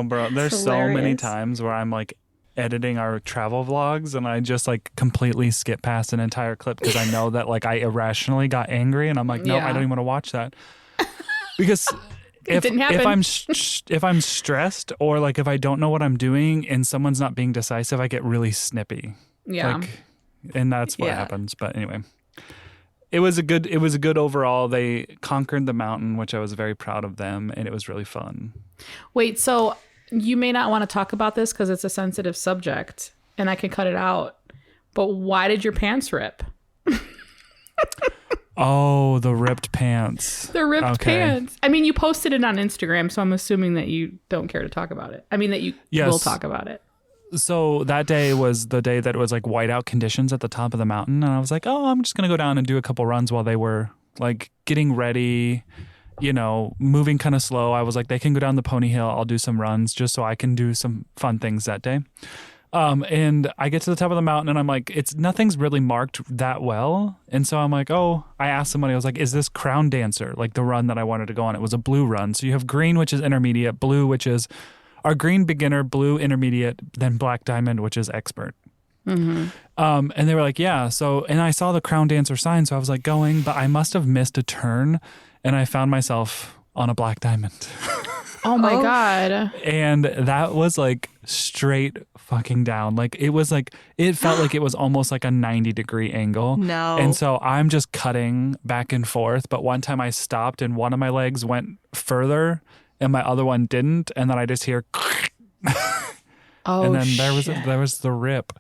bro, there's so many times where I'm like editing our travel vlogs and I just like completely skip past an entire clip because I know that like I irrationally got angry and I'm like, no, I don't even want to watch that. Because if I'm stressed or like if I don't know what I'm doing and someone's not being decisive, I get really snippy. Yeah. Like, and that's what happens. But anyway, it was a good overall. They conquered the mountain, which I was very proud of them, and it was really fun. Wait, so you may not want to talk about this because it's a sensitive subject and I can cut it out. But why did your pants rip? Oh, the ripped pants. The ripped pants. I mean, you posted it on Instagram, so I'm assuming that you don't care to talk about it. I mean, that you will talk about it. So that day was the day that it was like whiteout conditions at the top of the mountain. And I was like, oh, I'm just going to go down and do a couple runs while they were like getting ready, you know, moving kind of slow. I was like, they can go down the pony hill. I'll do some runs just so I can do some fun things that day. And I get to the top of the mountain and I'm like, nothing's really marked that well. And so I'm like, I asked somebody, I was like, is this Crown Dancer? Like the run that I wanted to go on. It was a blue run. So you have green, which is intermediate, blue, which is our green beginner, blue intermediate, then black diamond, which is expert. Mm-hmm. And they were like, yeah. So, and I saw the Crown Dancer sign. So I was like going, but I must have missed a turn and I found myself on a black diamond. Oh my God. And that was like straight fucking down. Like it was like, it felt like it was almost like a 90-degree angle. No. And so I'm just cutting back and forth. But one time I stopped and one of my legs went further and my other one didn't. And then I just hear, and then there was the rip.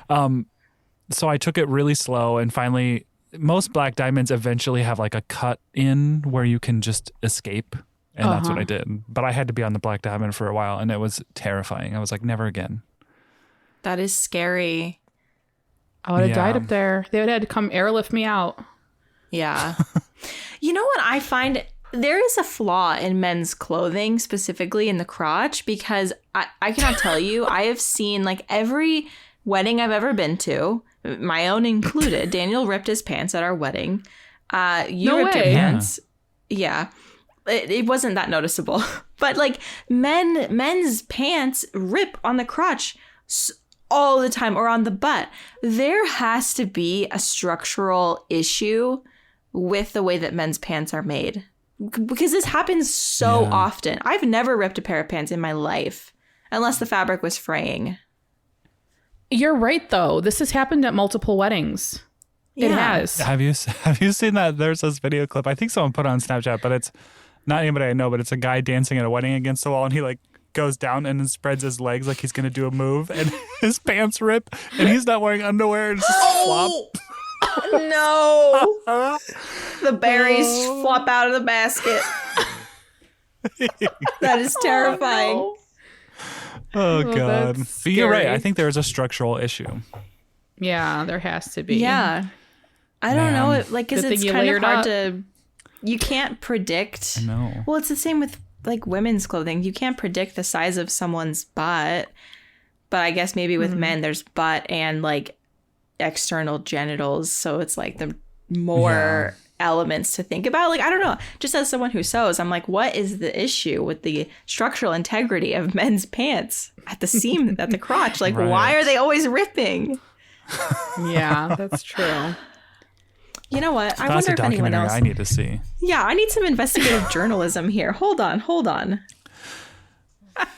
So I took it really slow and finally most black diamonds eventually have like a cut in where you can just escape. And that's what I did. But I had to be on the black diamond for a while and it was terrifying. I was like, never again. That is scary. I would have died up there. They would have had to come airlift me out. Yeah. You know what I find? There is a flaw in men's clothing, specifically in the crotch, because I cannot tell you, I have seen like every wedding I've ever been to, my own included. Daniel ripped his pants at our wedding. You ripped your pants. Yeah. It wasn't that noticeable, but like men's pants rip on the crotch all the time or on the butt. There has to be a structural issue with the way that men's pants are made because this happens so often. I've never ripped a pair of pants in my life unless the fabric was fraying. You're right, though. This has happened at multiple weddings. It has. Have you seen that? There's this video clip. I think someone put it on Snapchat, but it's not anybody I know, but it's a guy dancing at a wedding against the wall and he like goes down and then spreads his legs like he's going to do a move and his pants rip and he's not wearing underwear and it's just flop. No. The berries flop out of the basket. That is terrifying. Oh God. But you're right. I think there's a structural issue. Yeah, there has to be. Yeah. I don't know. Like, because it's kind of hard to... You can't predict. No. Well, it's the same with like women's clothing. You can't predict the size of someone's butt. But I guess maybe with men, there's butt and like external genitals. So it's like the more elements to think about. Like, I don't know. Just as someone who sews, I'm like, what is the issue with the structural integrity of men's pants at the seam, at the crotch? Like, why are they always ripping? Yeah, that's true. You know what? I wonder if anyone else... I need to see. Yeah, I need some investigative journalism here. Hold on.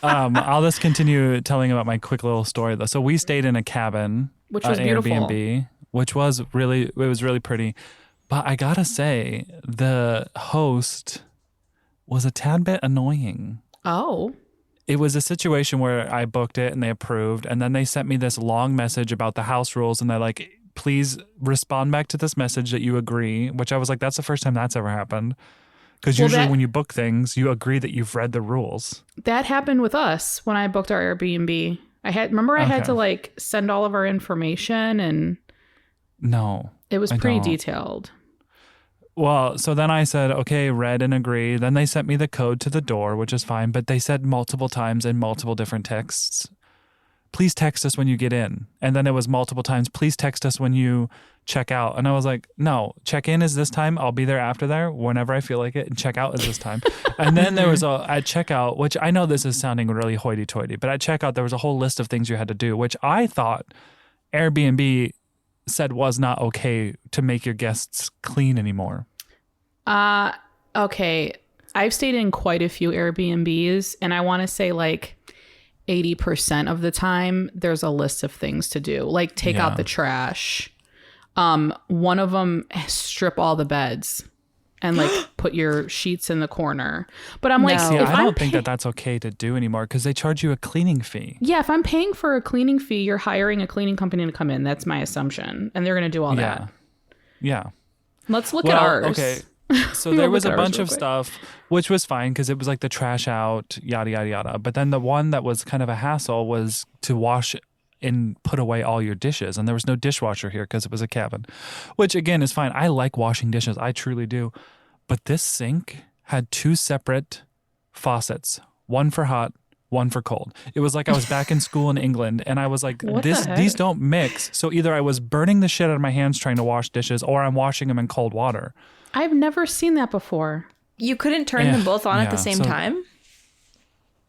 I'll just continue telling about my quick little story though. So we stayed in a cabin, which was beautiful, Airbnb, which was really pretty. But I gotta say, the host was a tad bit annoying. Oh. It was a situation where I booked it and they approved, and then they sent me this long message about the house rules, and they're like, please respond back to this message that you agree, which I was like, that's the first time that's ever happened. Because usually when you book things, you agree that you've read the rules. That happened with us when I booked our Airbnb. I had to like send all of our information and no, it was pretty detailed. Well, so then I said, okay, read and agree. Then they sent me the code to the door, which is fine. But they said multiple times in multiple different texts please text us when you get in. And then it was multiple times, please text us when you check out. And I was like, no, check in is this time. I'll be there after there whenever I feel like it. And check out is this time. And then there was at checkout, which I know this is sounding really hoity-toity, but at checkout, there was a whole list of things you had to do, which I thought Airbnb said was not okay to make your guests clean anymore. Okay. I've stayed in quite a few Airbnbs, and I want to say like 80% of the time there's a list of things to do, like take out the trash. One of them, strip all the beds and like put your sheets in the corner. But I'm like, I don't think that's okay to do anymore because they charge you a cleaning fee. Yeah, if I'm paying for a cleaning fee, you're hiring a cleaning company to come in. That's my assumption. And they're going to do all that. Yeah. Let's look at ours. Okay. So there was a bunch of stuff, which was fine because it was like the trash out, yada, yada, yada. But then the one that was kind of a hassle was to wash and put away all your dishes. And there was no dishwasher here because it was a cabin, which again is fine. I like washing dishes. I truly do. But this sink had 2 separate faucets, one for hot, one for cold. It was like I was back in school in England and I was like, these don't mix. So either I was burning the shit out of my hands trying to wash dishes or I'm washing them in cold water. I've never seen that before. You couldn't turn them both on at the same time?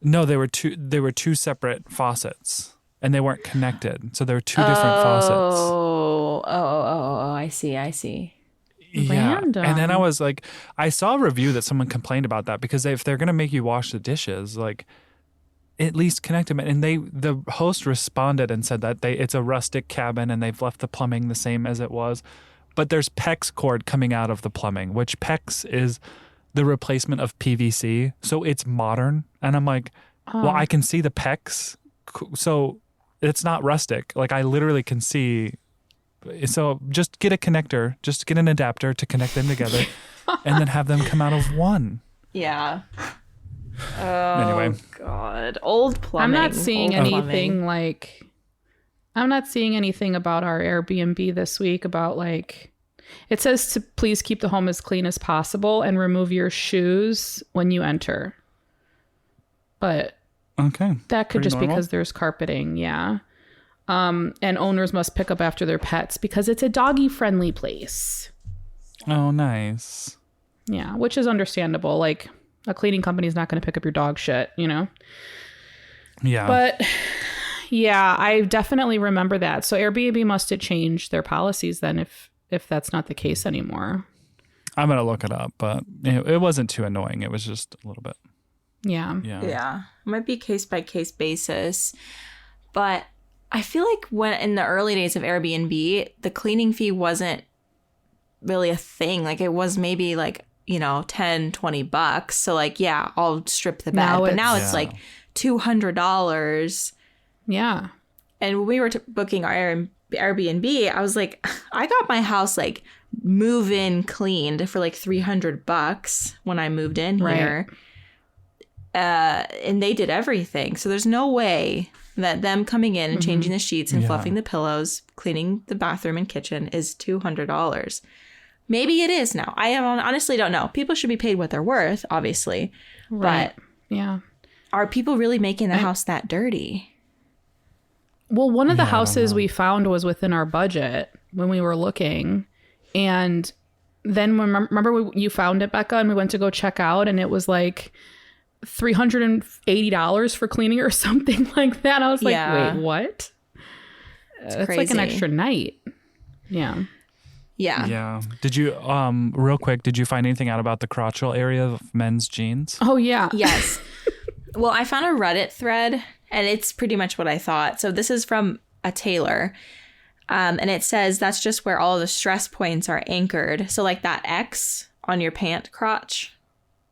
No, they were two separate faucets and they weren't connected. So there were 2 different faucets. Oh, I see. Yeah. Random. And then I was like, I saw a review that someone complained about that because if they're going to make you wash the dishes, like at least connect them. And the host responded and said that it's a rustic cabin and they've left the plumbing the same as it was. But there's PEX cord coming out of the plumbing, which PEX is the replacement of PVC. So it's modern. And I'm like, well, I can see the PEX. So it's not rustic. Like I literally can see. So just get a connector, just get an adapter to connect them together and then have them come out of one. Yeah. Oh, anyway. God. Old plumbing. I'm not seeing anything like... I'm not seeing anything about our Airbnb this week about like, it says to please keep the home as clean as possible and remove your shoes when you enter. But that could just because there's carpeting. Yeah. And owners must pick up after their pets because it's a doggy friendly place. Oh, nice. Yeah. Which is understandable. Like a cleaning company is not going to pick up your dog shit, you know? Yeah. But yeah, I definitely remember that. So Airbnb must have changed their policies then if that's not the case anymore. I'm going to look it up, but it wasn't too annoying. It was just a little bit. Yeah. It might be case by case basis. But I feel like when in the early days of Airbnb, the cleaning fee wasn't really a thing. Like it was maybe like, $10-20. So like, yeah, I'll strip the bed. But now it's like $200. Yeah. And when we were booking our Airbnb, I was like, I got my house like move-in cleaned for like $300 when I moved in here. And they did everything. So there's no way that them coming in and changing the sheets and fluffing the pillows, cleaning the bathroom and kitchen is $200. Maybe it is now. I honestly don't know. People should be paid what they're worth, obviously. Right. But yeah. Are people really making the house that dirty? Well, one of the houses we found was within our budget when we were looking. And then remember you found it, Becca, and we went to go check out and it was like $380 for cleaning or something like that. I was like, wait, what? That's crazy. Like an extra night. Yeah. Yeah. Did you, real quick, did you find anything out about the crotchal area of men's jeans? Oh, yeah. Yes. Well, I found a Reddit thread and it's pretty much what I thought. So this is from a tailor. And it says that's just where all the stress points are anchored. So like that X on your pant crotch,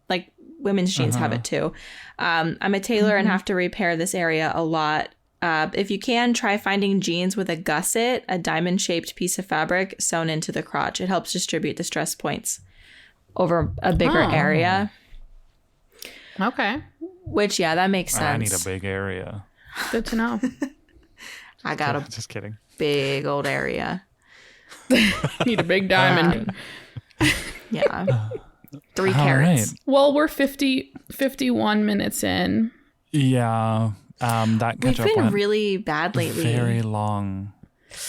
like women's jeans have it too. I'm a tailor and have to repair this area a lot. If you can, try finding jeans with a gusset, a diamond-shaped piece of fabric sewn into the crotch. It helps distribute the stress points over a bigger area. Okay. Which, that makes sense. I need a big area. Good to know. I got a just kidding. Big old area. Need a big diamond. 3 carats. Right. Well, we're 51 minutes in. Yeah. That ketchup We've been went really bad lately. very long.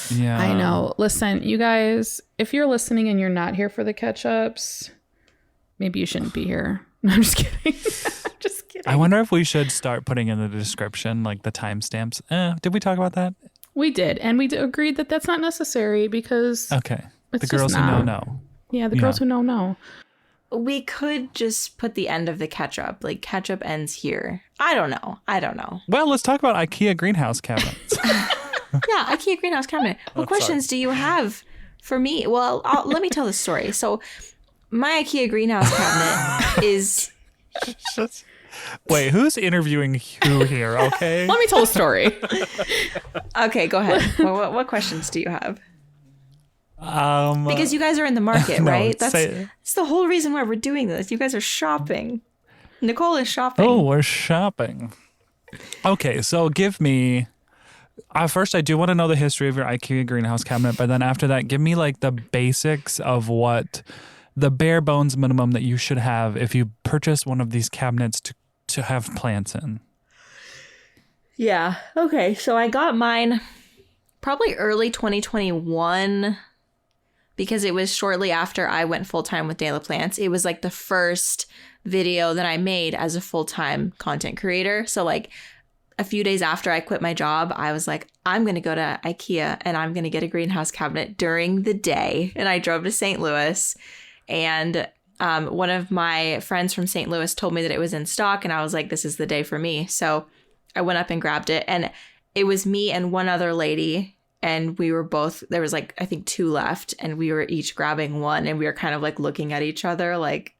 Yeah. I know. Listen, you guys, if you're listening and you're not here for the ketchups, maybe you shouldn't be here. No, I'm just kidding. I'm just kidding. I wonder if we should start putting in the description like the timestamps. Did we talk about that? We did, and we agreed that that's not necessary because Okay. it's The girls just who not. know. Yeah, the girls who know. We could just put the end of the ketchup. Like, ketchup ends here. I don't know. Well, let's talk about IKEA greenhouse cabinets. Yeah, IKEA greenhouse cabinet. What questions do you have for me? Well, let me tell the story. So, my IKEA greenhouse cabinet is... Wait, who's interviewing who here? Okay. Let me tell a story. Okay, go ahead. What questions do you have? Because you guys are in the market, no, right? That's the whole reason why we're doing this. You guys are shopping. Nicole is shopping. Oh, we're shopping. Okay, so give me... first, I do want to know the history of your IKEA greenhouse cabinet, but then after that, give me like the basics of what the bare bones minimum that you should have if you purchase one of these cabinets to have plants in. Yeah. Okay, so I got mine probably early 2021 because it was shortly after I went full-time with De La Plants. It was like the first video that I made as a full-time content creator. So like a few days after I quit my job, I was like, I'm going to go to IKEA and I'm going to get a greenhouse cabinet during the day. And I drove to St. Louis, and one of my friends from St. Louis told me that it was in stock, and I was like, this is the day for me. So I went up and grabbed it, and it was me and one other lady, and we were both, there was like, I think 2 left, and we were each grabbing one, and we were kind of like looking at each other like,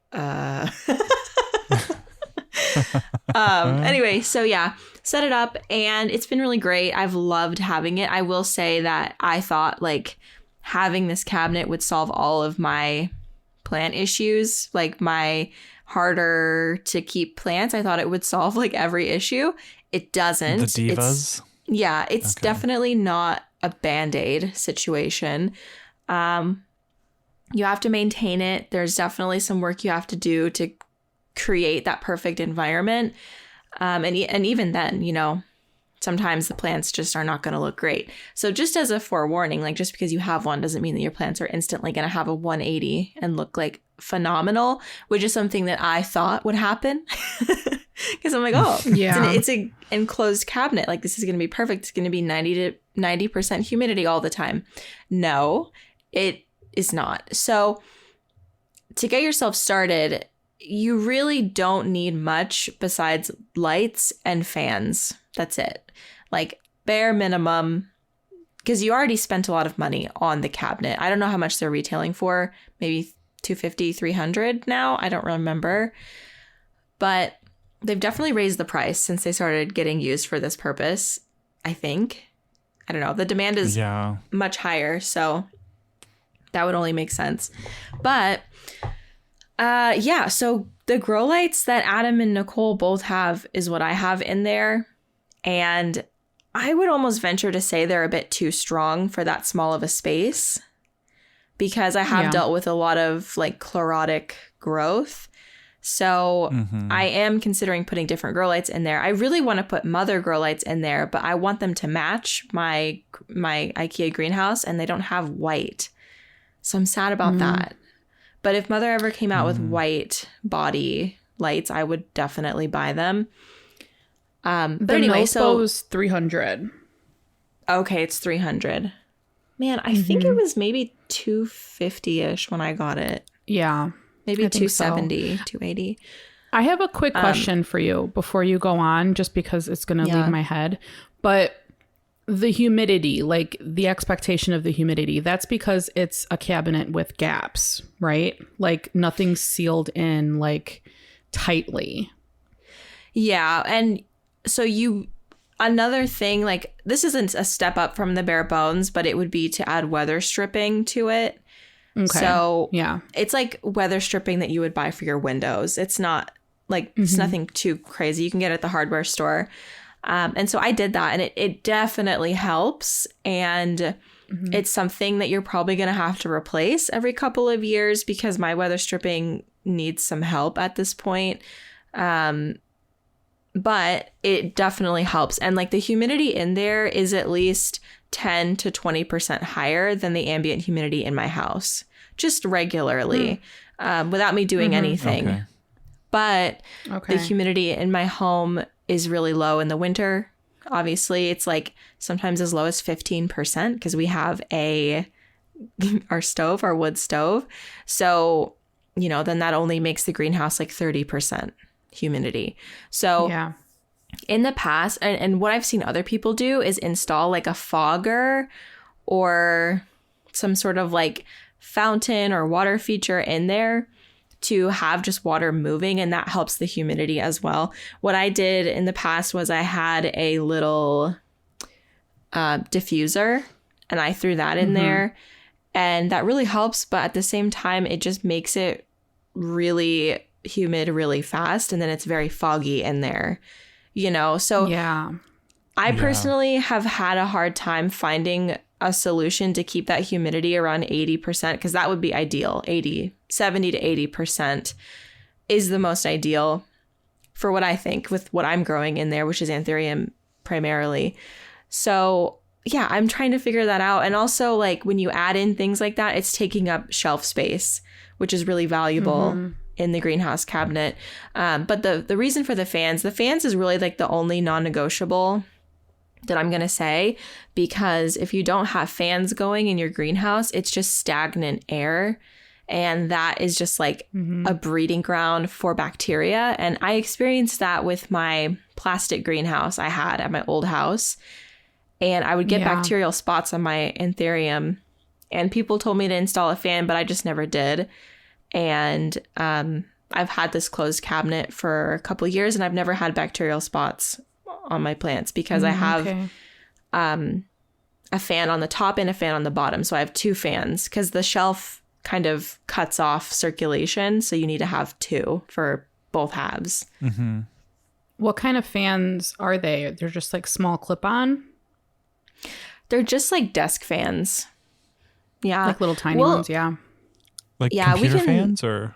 Anyway, so yeah, set it up, and it's been really great. I've loved having it. I will say that I thought like having this cabinet would solve all of my plant issues, like my harder to keep plants. I thought it would solve like every issue. It doesn't. The divas? It's definitely not a Band-Aid situation. You have to maintain it. There's definitely some work you have to do to create that perfect environment. And even then, you know, sometimes the plants just are not going to look great. So just as a forewarning, like just because you have one doesn't mean that your plants are instantly going to have a 180 and look like phenomenal, which is something that I thought would happen. Because I'm like, oh, yeah, it's an enclosed cabinet. Like this is going to be perfect. It's going to be 90% humidity all the time. No, it is not. So to get yourself started, you really don't need much besides lights and fans. That's it. Like bare minimum, because you already spent a lot of money on the cabinet. I don't know how much they're retailing for. Maybe $250, $300 now. I don't remember. But they've definitely raised the price since they started getting used for this purpose, I think. I don't know. The demand is much higher, so that would only make sense. But so the grow lights that Adam and Nicole both have is what I have in there. And I would almost venture to say they're a bit too strong for that small of a space, because I have dealt with a lot of like chlorotic growth. So I am considering putting different grow lights in there. I really want to put mother grow lights in there, but I want them to match my IKEA greenhouse, and they don't have white. So I'm sad about that. But if mother ever came out with white body lights, I would definitely buy them. But anyway, so was $300. Okay, it's $300. Man, I think it was maybe $250-ish when I got it. Yeah. Maybe $270, $280. I have a quick question for you before you go on, just because it's going to leave my head. But the humidity, like the expectation of the humidity, that's because it's a cabinet with gaps, right? Like nothing's sealed in like tightly. Yeah. And so another thing, like this isn't a step up from the bare bones, but it would be to add weather stripping to it. Okay. So it's like weather stripping that you would buy for your windows. It's not like, it's nothing too crazy. You can get it at the hardware store. And so I did that, and it definitely helps. And it's something that you're probably going to have to replace every couple of years, because my weather stripping needs some help at this point. but it definitely helps. And like the humidity in there is at least 10 to 20% higher than the ambient humidity in my house, just regularly, without me doing anything. Okay. But the humidity in my home is really low in the winter. Obviously, it's like sometimes as low as 15% because we have our wood stove. So, you know, then that only makes the greenhouse like 30% humidity. So in the past, and what I've seen other people do is install like a fogger or some sort of like fountain or water feature in there to have just water moving, and that helps the humidity as well. What I did in the past was I had a little diffuser and I threw that in there, and that really helps, but at the same time it just makes it really humid really fast, and then it's very foggy in there, you know. So I personally have had a hard time finding a solution to keep that humidity around 80%, because that would be ideal. 70 to 80% is the most ideal for what I think with what I'm growing in there, which is anthurium primarily. So yeah, I'm trying to figure that out. And also, like, when you add in things like that, it's taking up shelf space, which is really valuable in the greenhouse cabinet. But the reason for the fans is really like the only non-negotiable that I'm going to say, because if you don't have fans going in your greenhouse, it's just stagnant air. And that is just like a breeding ground for bacteria. And I experienced that with my plastic greenhouse I had at my old house. And I would get bacterial spots on my anthurium. And people told me to install a fan, but I just never did. And I've had this closed cabinet for a couple of years, and I've never had bacterial spots on my plants because I have a fan on the top and a fan on the bottom. So I have two fans because the shelf kind of cuts off circulation. So you need to have two for both halves. What kind of fans are they? They're just like small clip-on? They're just like desk fans. Yeah. Like little tiny ones, Like computer fans or?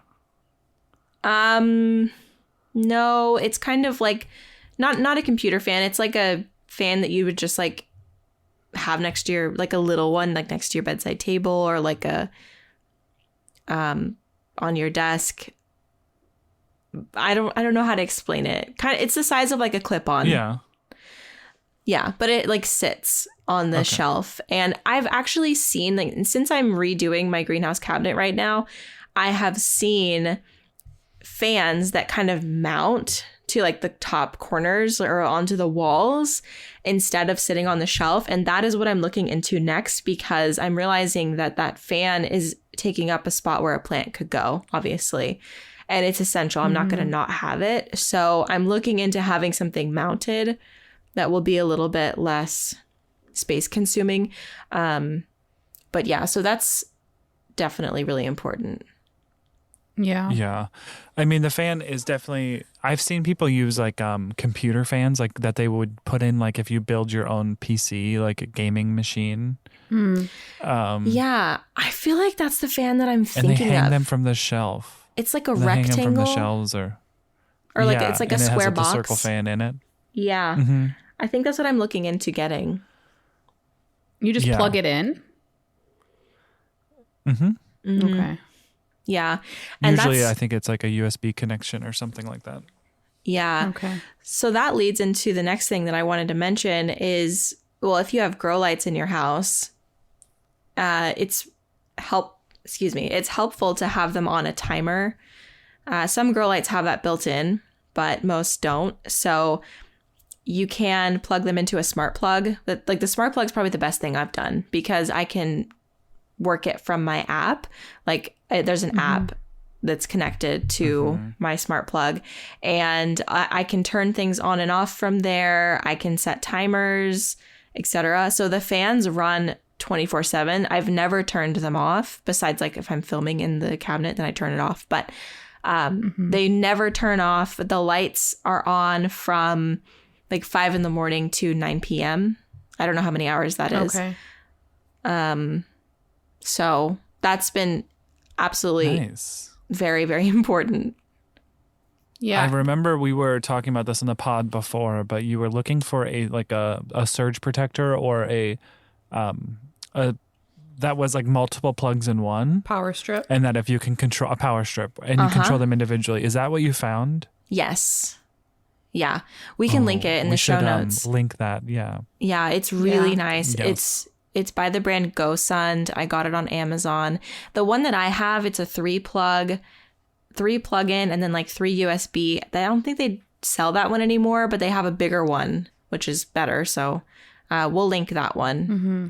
No, it's kind of like not a computer fan. It's like a fan that you would just like have next to your, like a little one, like next to your bedside table, or like a on your desk. I don't know how to explain it. It's the size of like a clip-on. Yeah, but it like sits on the shelf. And I've actually seen, like, since I'm redoing my greenhouse cabinet right now, I have seen fans that kind of mount to like the top corners or onto the walls instead of sitting on the shelf. And that is what I'm looking into next, because I'm realizing that fan is taking up a spot where a plant could go, obviously. And it's essential. I'm not going to not have it. So I'm looking into having something mounted that will be a little bit less space consuming. But yeah, so that's definitely really important. Yeah. I mean, the fan is definitely, I've seen people use like computer fans, like that they would put in, like if you build your own PC, like a gaming machine. Yeah, I feel like that's the fan that I'm thinking of. And they hang them from the shelf. It's like a rectangle. rectangle. Hang them from the shelves or like it's like a square box. It has like a circle fan in it. Yeah. I think that's what I'm looking into getting. You just plug it in? Okay. Yeah. And usually I think it's like a USB connection or something like that. Yeah. Okay. So that leads into the next thing that I wanted to mention is, well, if you have grow lights in your house, it's helpful to have them on a timer. Some grow lights have that built in, but most don't. So you can plug them into a smart plug. Like the smart plug is probably the best thing I've done, because I can work it from my app. Like there's an app that's connected to my smart plug, and I can turn things on and off from there. I can set timers, etc. So the fans run 24/7. I've never turned them off, besides like if I'm filming in the cabinet, then I turn it off. But they never turn off. The lights are on from like 5 a.m. to 9 p.m. I don't know how many hours that is. Okay. So that's been absolutely nice. Very, very important. Yeah. I remember we were talking about this in the pod before, but you were looking for a surge protector or a that was like multiple plugs in one. Power strip. And that if you can control a power strip and you control them individually. Is that what you found? Yes. Yeah. We can link it in the show notes. Link that. Yeah. Yeah. It's really nice. Yes. It's by the brand GoSund. I got it on Amazon. The one that I have, it's a 3 plug in, and then like 3 USB. I don't think they sell that one anymore, but they have a bigger one, which is better. So we'll link that one. Mm-hmm.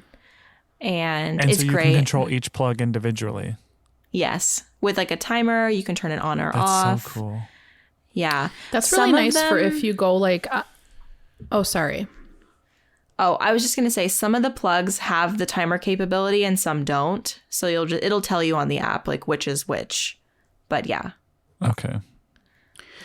And so it's you great. can control each plug individually. Yes. With like a timer, you can turn it on or That's off. so cool. Yeah. That's really nice for if you go like, sorry. Oh, I was just going to say some of the plugs have the timer capability and some don't. So it'll tell you on the app like which is which. But yeah. Okay.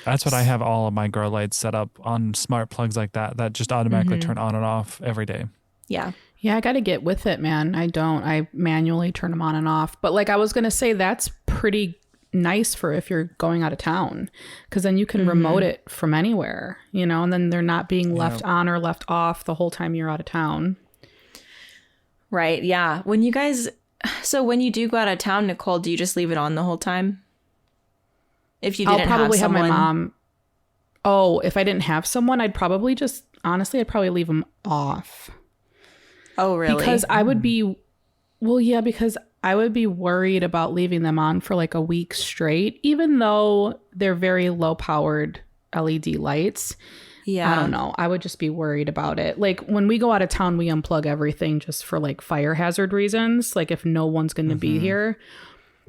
That's what I have all of my grow lights set up on smart plugs like that just automatically turn on and off every day. Yeah. Yeah, I got to get with it, man. I manually turn them on and off. But like I was going to say, that's pretty nice for if you're going out of town, because then you can remote it from anywhere, and then they're not being left on or left off the whole time you're out of town. Right. Yeah. When you do go out of town, Nicole, do you just leave it on the whole time? If you didn't I'll probably have my mom. Oh, if I didn't have someone, I'd probably leave them off. Oh, really? Because I would be, because I would be worried about leaving them on for like a week straight, even though they're very low powered LED lights. Yeah. I don't know. I would just be worried about it. Like when we go out of town, we unplug everything just for like fire hazard reasons, like if no one's going to be here.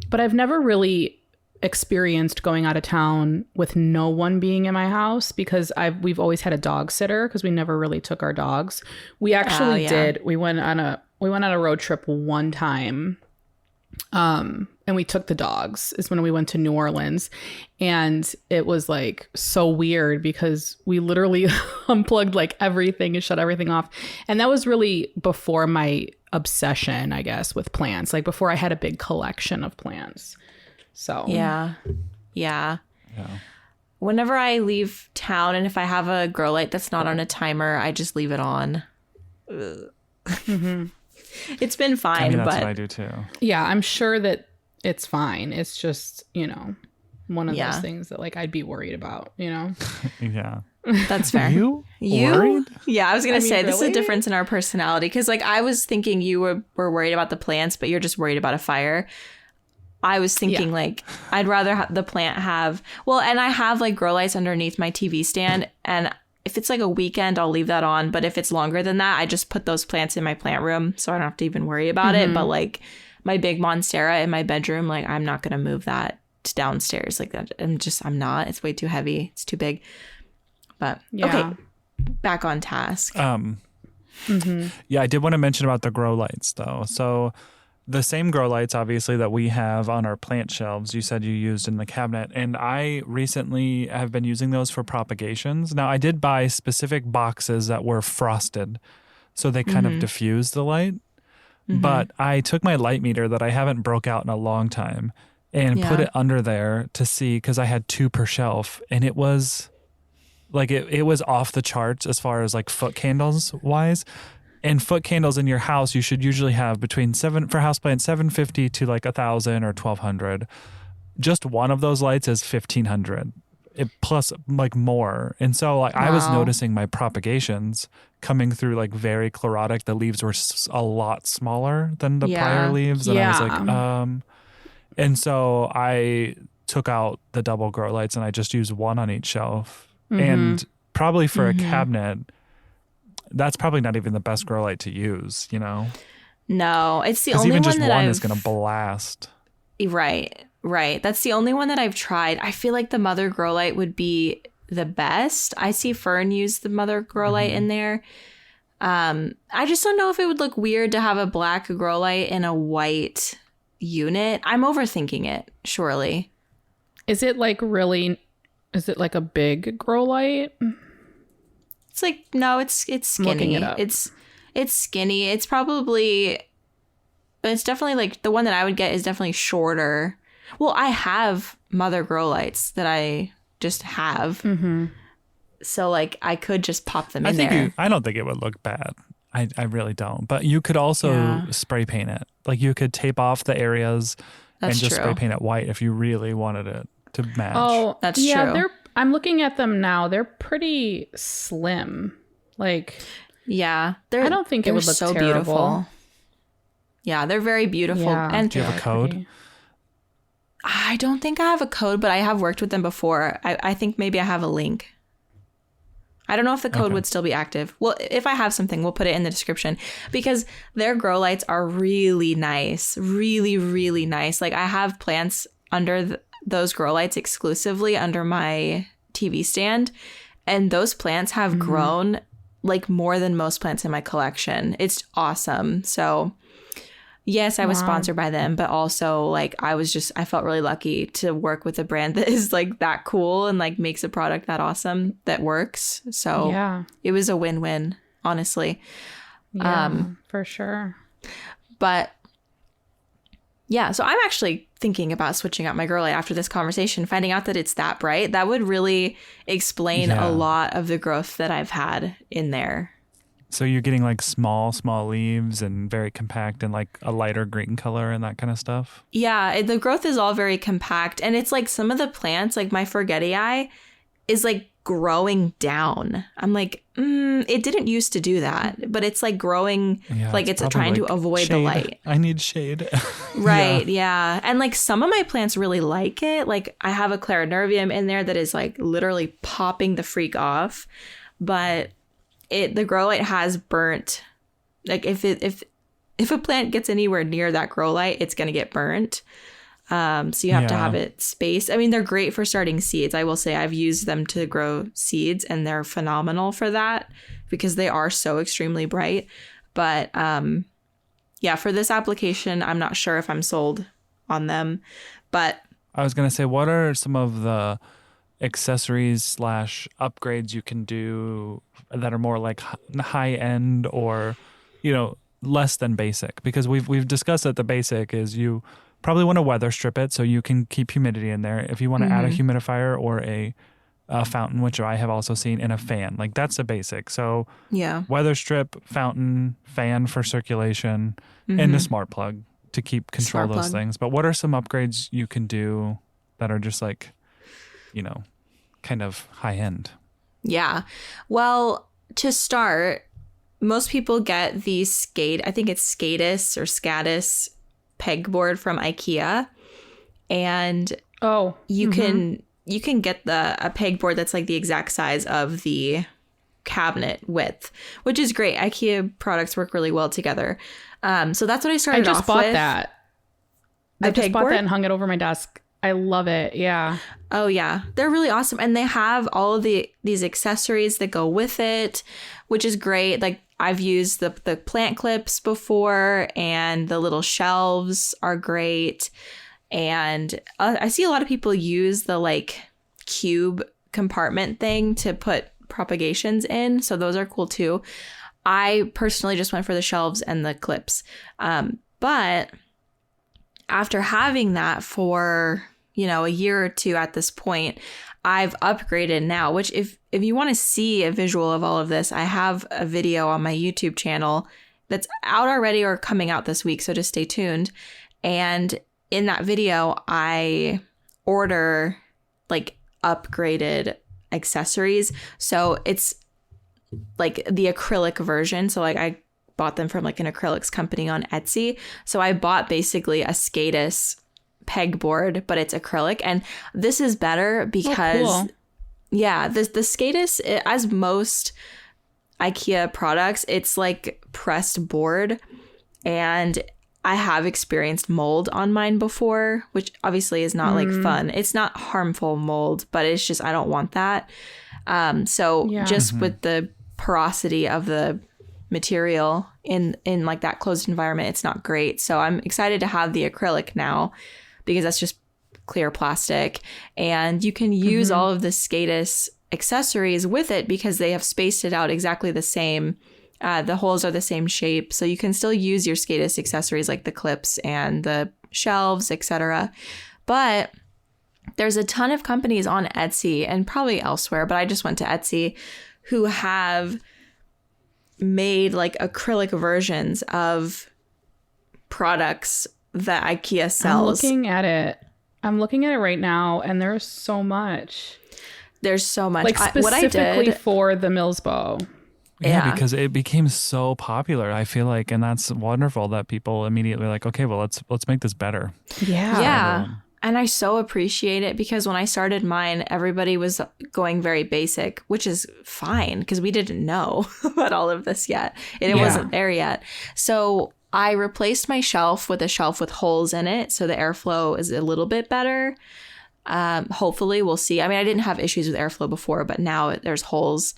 But I've never really experienced going out of town with no one being in my house, because we've always had a dog sitter, because we never really took our dogs. We actually did. We went on a road trip one time, and we took the dogs. Is when we went to New Orleans, and it was like so weird because we literally unplugged like everything and shut everything off. And that was really before my obsession, I guess, with plants. Like before I had a big collection of plants. So yeah. Whenever I leave town, and if I have a grow light that's not on a timer, I just leave it on. It's been fine, that's but what I do too. Yeah, I'm sure that it's fine. It's just one of those things that like I'd be worried about. Yeah, that's fair. You worried? Yeah, I was gonna say this is really? a difference in our personality, because like I was thinking you were worried about the plants, but you're just worried about a fire. I was thinking like I'd rather the plant have, and I have like grow lights underneath my TV stand, and if it's like a weekend, I'll leave that on. But if it's longer than that, I just put those plants in my plant room, so I don't have to even worry about it. But like my big monstera in my bedroom, like I'm not going to move that downstairs like that. I'm not. It's way too heavy. It's too big. But okay, back on task. Yeah, I did want to mention about the grow lights though. So the same grow lights, obviously, that we have on our plant shelves, you said you used in the cabinet. And I recently have been using those for propagations. Now, I did buy specific boxes that were frosted, so they kind of diffuse the light. But I took my light meter that I haven't broke out in a long time and put it under there to see, because I had 2 per shelf. And it was like, it was off the charts as far as like foot candles wise. And foot candles in your house, you should usually have between for houseplants, $750 to like $1,000 or $1,200. Just one of those lights is $1,500, plus like more. And so like I was noticing my propagations coming through like very chlorotic. The leaves were a lot smaller than the prior leaves, and I was like, and so I took out the double grow lights and I just used one on each shelf. And probably for a cabinet, that's probably not even the best grow light to use, No, it's the only even one just that one is going to blast. Right. That's the only one that I've tried. I feel like the mother grow light would be the best. I see Fern use the mother grow light in there. I just don't know if it would look weird to have a black grow light in a white unit. I'm overthinking it, surely. Is it like a big grow light? It's like, no, it's skinny. It's skinny. It's probably, but it's definitely like the one that I would get is definitely shorter. Well, I have mother grow lights that I just have. Mm-hmm. So like I could just pop them in there. I don't think it would look bad. I really don't. But you could also spray paint it. Like you could tape off the areas and just spray paint it white if you really wanted it to match. Oh, that's true. I'm looking at them now. They're pretty slim. Like, yeah, I don't think it would look so terrible. Beautiful. Yeah, they're very beautiful. Yeah, and do you have a code? I don't think I have a code, but I have worked with them before. I think maybe I have a link. I don't know if the code would still be active. Well, if I have something, we'll put it in the description because their grow lights are really nice. Really, really nice. Like I have plants under those grow lights exclusively under my TV stand. And those plants have grown like more than most plants in my collection. It's awesome. So yes, I was sponsored by them, but also like I felt really lucky to work with a brand that is like that cool and like makes a product that awesome that works. So it was a win-win, honestly. Yeah, for sure. But yeah, so I'm actually thinking about switching out my grow light after this conversation, finding out that it's that bright. That would really explain a lot of the growth that I've had in there. So you're getting like small leaves and very compact and like a lighter green color and that kind of stuff? Yeah, the growth is all very compact. And it's like some of the plants, like my forgetii, is like growing down. I'm like, it didn't used to do that. But it's like growing, like it's trying to avoid shade. the light. I need shade. Right, yeah. And like some of my plants really like it. Like I have a clarinervium in there that is like literally popping the freak off. But the grow light has burnt. Like if a plant gets anywhere near that grow light, it's going to get burnt. So you have to have it spaced. I mean, they're great for starting seeds. I will say I've used them to grow seeds and they're phenomenal for that because they are so extremely bright. But for this application, I'm not sure if I'm sold on them. But I was going to say, what are some of the accessories / upgrades you can do that are more like high end or, less than basic? Because we've discussed that the basic is you probably want to weather strip it so you can keep humidity in there. If you want to add a humidifier or a fountain, which I have also seen, in a fan, like that's a basic. So weather strip, fountain, fan for circulation, and a smart plug to keep control of those things. But what are some upgrades you can do that are just like, kind of high end? Yeah. Well, to start, most people get the I think it's Skatus or Scatus pegboard from IKEA. And you can get a pegboard that's like the exact size of the cabinet width, which is great. IKEA products work really well together. So that's what I started off with. I just bought that. I just bought that and hung it over my desk. I love it. Yeah. Oh, yeah. They're really awesome. And they have all of these accessories that go with it, which is great. Like I've used the plant clips before and the little shelves are great. And I see a lot of people use the like cube compartment thing to put propagations in. So those are cool too. I personally just went for the shelves and the clips. But after having that for, a year or two at this point, I've upgraded now, which if you want to see a visual of all of this, I have a video on my YouTube channel that's out already or coming out this week. So just stay tuned. And in that video, I order like upgraded accessories. So it's like the acrylic version. So like I bought them from like an acrylics company on Etsy. So I bought basically a Skatus pegboard, but it's acrylic. And this is better because the Skatus, as most IKEA products, it's like pressed board. And I have experienced mold on mine before, which obviously is not like fun. It's not harmful mold, but it's just, I don't want that. Just with the porosity of the material in like that closed environment, it's not great. So I'm excited to have the acrylic now because that's just clear plastic, and you can use all of the Skatus accessories with it because they have spaced it out exactly the same. The holes are the same shape, so you can still use your Skatus accessories like the clips and the shelves, etc. But there's a ton of companies on Etsy and probably elsewhere, but I just went to Etsy, who have made like acrylic versions of products that IKEA sells. I'm looking at it right now, and there's so much. There's so much. Like specifically for the Mills bow. Yeah, because it became so popular, I feel like, and that's wonderful that people immediately like, okay, well, let's make this better. Yeah. And I so appreciate it, because when I started mine, everybody was going very basic, which is fine because we didn't know about all of this yet. And it wasn't there yet. So I replaced my shelf with a shelf with holes in it, so the airflow is a little bit better. Hopefully, we'll see. I mean, I didn't have issues with airflow before, but now there's holes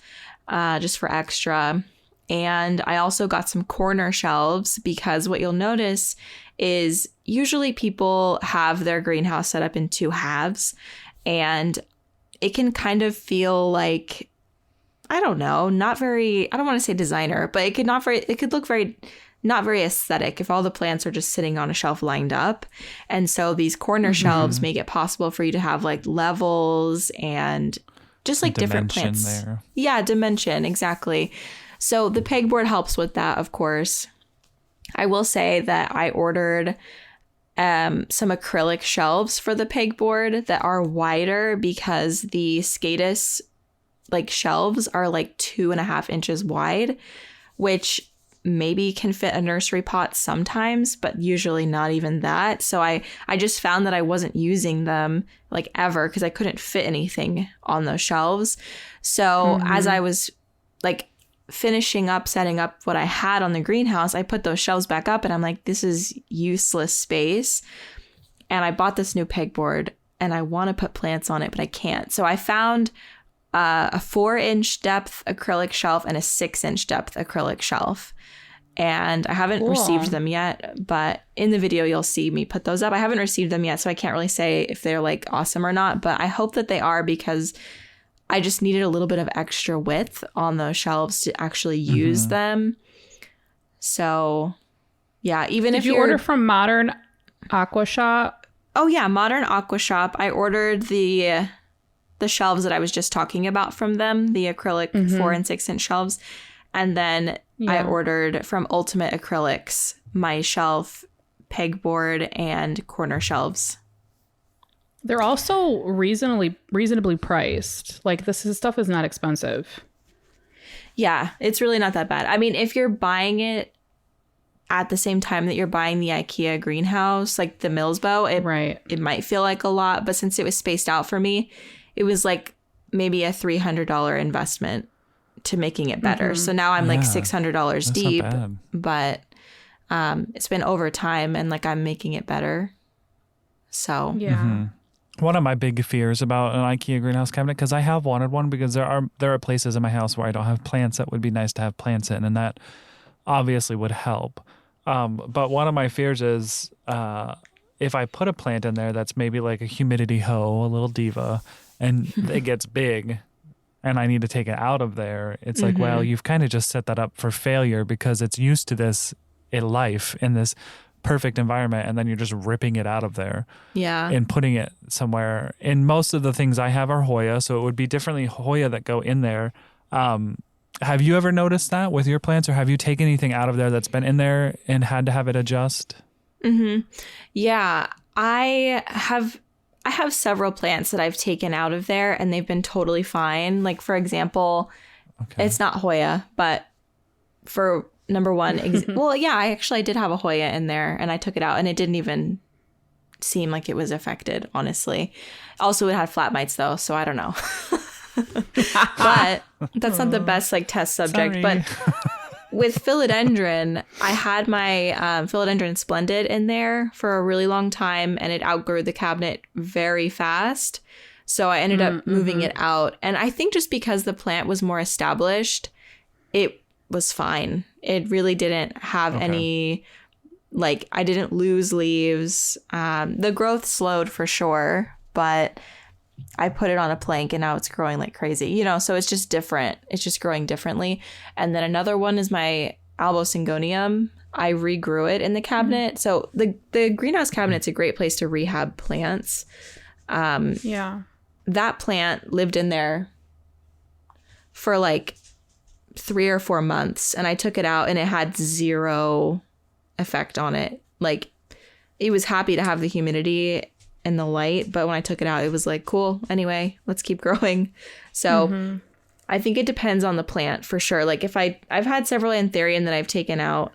just for extra. And I also got some corner shelves, because what you'll notice is usually people have their greenhouse set up in 2 halves, and it can kind of feel like, I don't know, not very, I don't want to say designer, but it could look very not very aesthetic if all the plants are just sitting on a shelf lined up. And so these corner shelves make it possible for you to have like levels and just like different plants. There. Yeah, dimension, exactly. So the pegboard helps with that, of course. I will say that I ordered some acrylic shelves for the pegboard that are wider, because the Skatus like shelves are like 2.5 inches wide, which maybe can fit a nursery pot sometimes, but usually not even that. So I just found that I wasn't using them like ever, because I couldn't fit anything on those shelves. So as I was like finishing up, setting up what I had on the greenhouse, I put those shelves back up, and I'm like, this is useless space. And I bought this new pegboard, and I want to put plants on it, but I can't. So I found a 4-inch depth acrylic shelf and a 6-inch depth acrylic shelf. And I haven't received them yet, but in the video you'll see me put those up. I haven't received them yet, so I can't really say if they're like awesome or not, but I hope that they are, because I just needed a little bit of extra width on those shelves to actually use them. So yeah, even if you order from Modern Aqua Shop. Oh yeah, Modern Aqua Shop. I ordered the shelves that I was just talking about from them, the acrylic 4 and 6-inch shelves. And then I ordered from Ultimate Acrylics my shelf, pegboard, and corner shelves. They're also reasonably priced. Like this stuff is not expensive. Yeah, it's really not that bad. I mean, if you're buying it at the same time that you're buying the IKEA greenhouse, like the Mills bow, it might feel like a lot. But since it was spaced out for me, it was like maybe a $300 investment to making it better. So now I'm like $600 deep, but it's been over time, and like I'm making it better. So one of my big fears about an IKEA greenhouse cabinet, because I have wanted one, because there are places in my house where I don't have plants that would be nice to have plants in, and that obviously would help. But one of my fears is if I put a plant in there that's maybe like a humidity hoe, a little diva, and it gets big and I need to take it out of there, it's like, well, you've kind of just set that up for failure, because it's used to this in life, in this perfect environment, and then you're just ripping it out of there and putting it somewhere. And most of the things I have are Hoya, so it would be differently Hoya that go in there. Have you ever noticed that with your plants, or have you taken anything out of there that's been in there and had to have it adjust? Yeah, I have several plants that I've taken out of there, and they've been totally fine. Like, for example, it's not Hoya, but for number one, well, yeah, I did have a Hoya in there, and I took it out, and it didn't even seem like it was affected, honestly. Also, it had flat mites, though, so I don't know. But that's not the best like test subject. Sorry. But with philodendron, I had my philodendron splendid in there for a really long time, and it outgrew the cabinet very fast. So I ended up moving it out. And I think just because the plant was more established, it was fine. It really didn't have any, like, I didn't lose leaves. The growth slowed for sure, but I put it on a plank and now it's growing like crazy, you know, so it's just different. It's just growing differently. And then another one is my Albosingonium. I regrew it in the cabinet. So the greenhouse cabinet's a great place to rehab plants. That plant lived in there for like 3 or 4 months, and I took it out and it had zero effect on it. Like, it was happy to have the humidity and the light, but when I took it out, it was like, cool, anyway, let's keep growing. So I think it depends on the plant for sure. Like, if I've had several anthurium that I've taken out,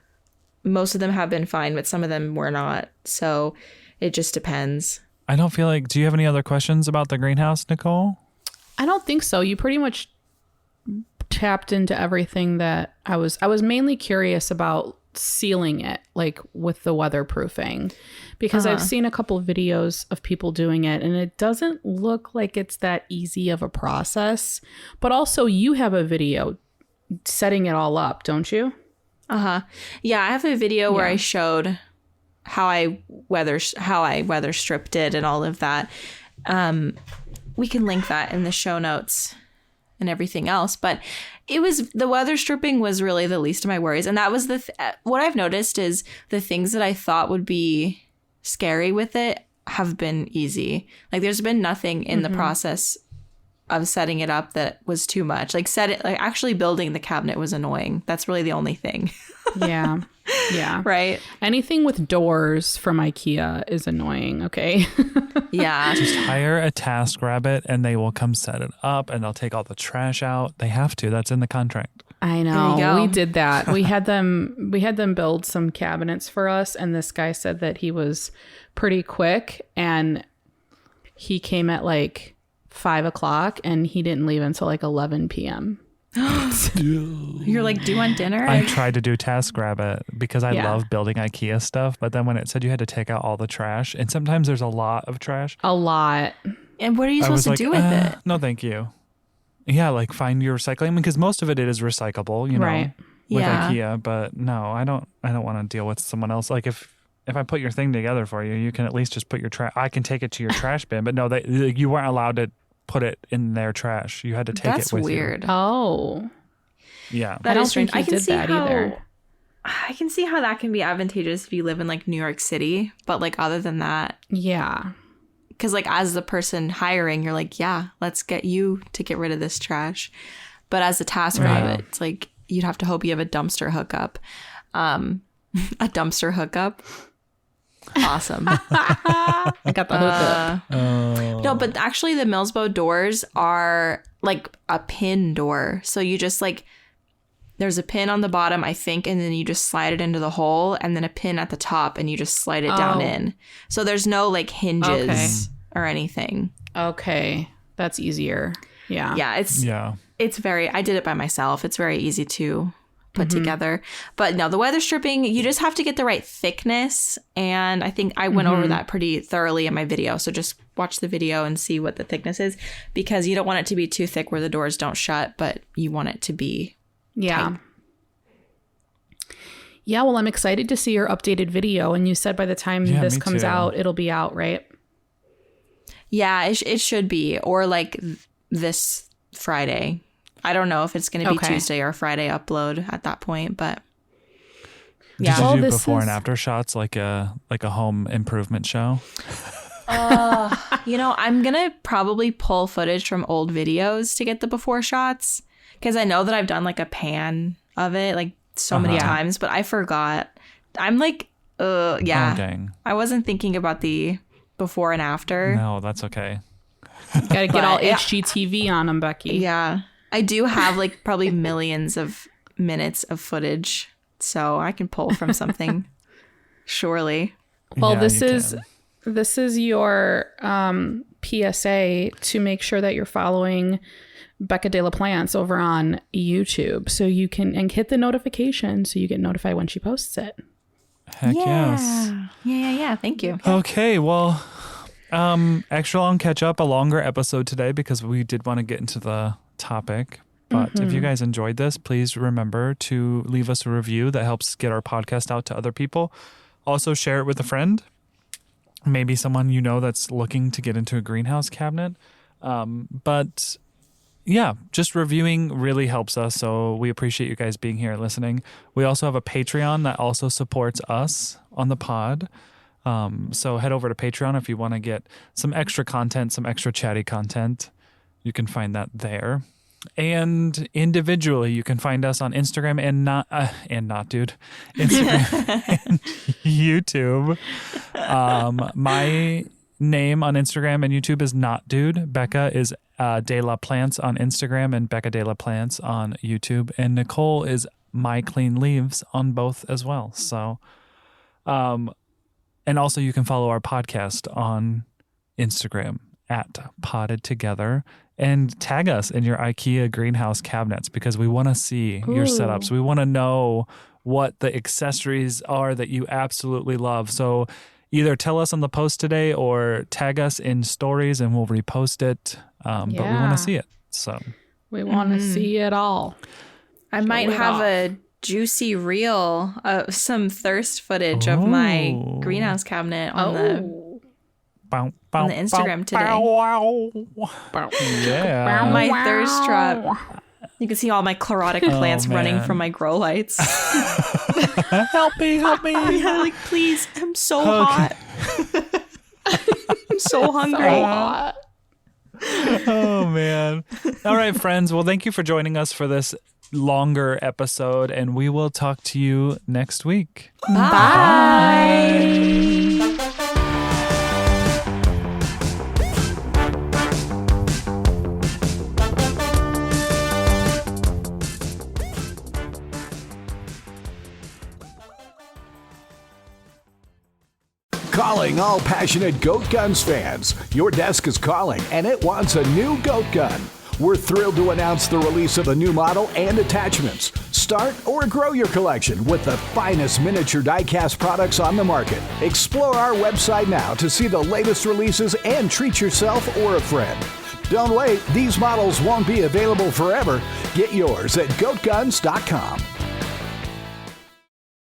most of them have been fine, but some of them were not. So it just depends. I don't feel like, do you have any other questions about the greenhouse, Nicole? I don't think so. You pretty much tapped into everything that I was mainly curious about sealing it, like with the weatherproofing, because I've seen a couple of videos of people doing it and it doesn't look like it's that easy of a process. But also you have a video setting it all up, don't you? Yeah, I have a video where I showed how I weather stripped it and all of that. We can link that in the show notes and everything else, but the weather stripping was really the least of my worries. And that was what I've noticed is the things that I thought would be scary with it have been easy. Like, there's been nothing in the process of setting it up that was too much. Like, actually building the cabinet was annoying. That's really the only thing. Yeah. Right. Anything with doors from IKEA is annoying. Okay. Yeah. Just hire a TaskRabbit and they will come set it up and they'll take all the trash out. They have to. That's in the contract. I know. We did that. We had them build some cabinets for us, and this guy said that he was pretty quick and he came at like 5:00 and he didn't leave until like 11 p.m. You're like, do you want dinner? I tried to do TaskRabbit because I love building IKEA stuff, but then when it said you had to take out all the trash, and sometimes there's a lot of trash. A lot. And what are you supposed to do with it? No, thank you. Yeah, like find your recycling, because most of it is recyclable, you know, with IKEA. But no, I don't want to deal with someone else. Like, if I put your thing together for you, you can at least just put your trash. I can take it to your trash bin, but no, you weren't allowed to put it in their trash. You had to take it with you. That's weird. Oh. Yeah. I don't think he did that either. I can see how that can be advantageous if you live in like New York City, but like other than that. Yeah. Because like as the person hiring, you're like, yeah, let's get you to get rid of this trash. But as a TaskRabbit, it's like you'd have to hope you have a dumpster hookup. A dumpster hookup. Awesome. I got the hookup. No, but actually the Millsbo doors are like a pin door. So you just like, there's a pin on the bottom, I think, and then you just slide it into the hole, and then a pin at the top, and you just slide it down in. So there's no like hinges or anything. Okay. That's easier. Yeah. Yeah. It's very, I did it by myself. It's very easy to put together. But no, the weather stripping, you just have to get the right thickness. And I think I went over that pretty thoroughly in my video. So just watch the video and see what the thickness is, because you don't want it to be too thick where the doors don't shut, but you want it to be tight. Yeah, well, I'm excited to see your updated video. And you said by the time this comes out, it'll be out, right? Yeah, it should be. Or like this Friday. I don't know if it's going to be Tuesday or Friday upload at that point, but yeah. Did you do before and after shots like a home improvement show? I'm going to probably pull footage from old videos to get the before shots, because I know that I've done like a pan of it like so many times, but I forgot. I'm like, Oh, dang. I wasn't thinking about the before and after. No, that's okay. Gotta get all HGTV on them, Becky. Yeah. I do have like probably millions of minutes of footage, so I can pull from something. Surely. Well, this is your PSA to make sure that you're following Becca de la Plants over on YouTube, so you can hit the notification so you get notified when she posts it. Heck yes. Yeah. Thank you. Okay, well, extra long catch up, a longer episode today because we did want to get into the topic. But if you guys enjoyed this, please remember to leave us a review. That helps get our podcast out to other people. Also share it with a friend, maybe someone you know that's looking to get into a greenhouse cabinet. But yeah, just reviewing really helps us. So we appreciate you guys being here and listening. We also have a Patreon that also supports us on the pod. So head over to Patreon if you want to get some extra content, some extra chatty content. You can find that there. And individually, you can find us on Instagram Instagram and YouTube. My name on Instagram and YouTube is Not Dude. Becca is De La Plants on Instagram and Becca De La Plants on YouTube. And Nicole is My Clean Leaves on both as well. So, and also you can follow our podcast on Instagram at Potted Together. And tag us in your IKEA greenhouse cabinets because we want to see your setups. We want to know what the accessories are that you absolutely love. So either tell us on the post today or tag us in stories and we'll repost it. But we want to see it. So we want to see it all. I might have a juicy reel of some thirst footage of my greenhouse cabinet on the Instagram today. Yeah. My thirst trap. You can see all my chlorotic plants running from my grow lights. Help me. Yeah, like, please, I'm so hot. I'm so hungry. Oh, man. All right, friends. Well, thank you for joining us for this longer episode, and we will talk to you next week. Bye. Calling all passionate Goat Guns fans. Your desk is calling and it wants a new Goat Gun. We're thrilled to announce the release of a new model and attachments. Start or grow your collection with the finest miniature die-cast products on the market. Explore our website now to see the latest releases and treat yourself or a friend. Don't wait, these models won't be available forever. Get yours at goatguns.com.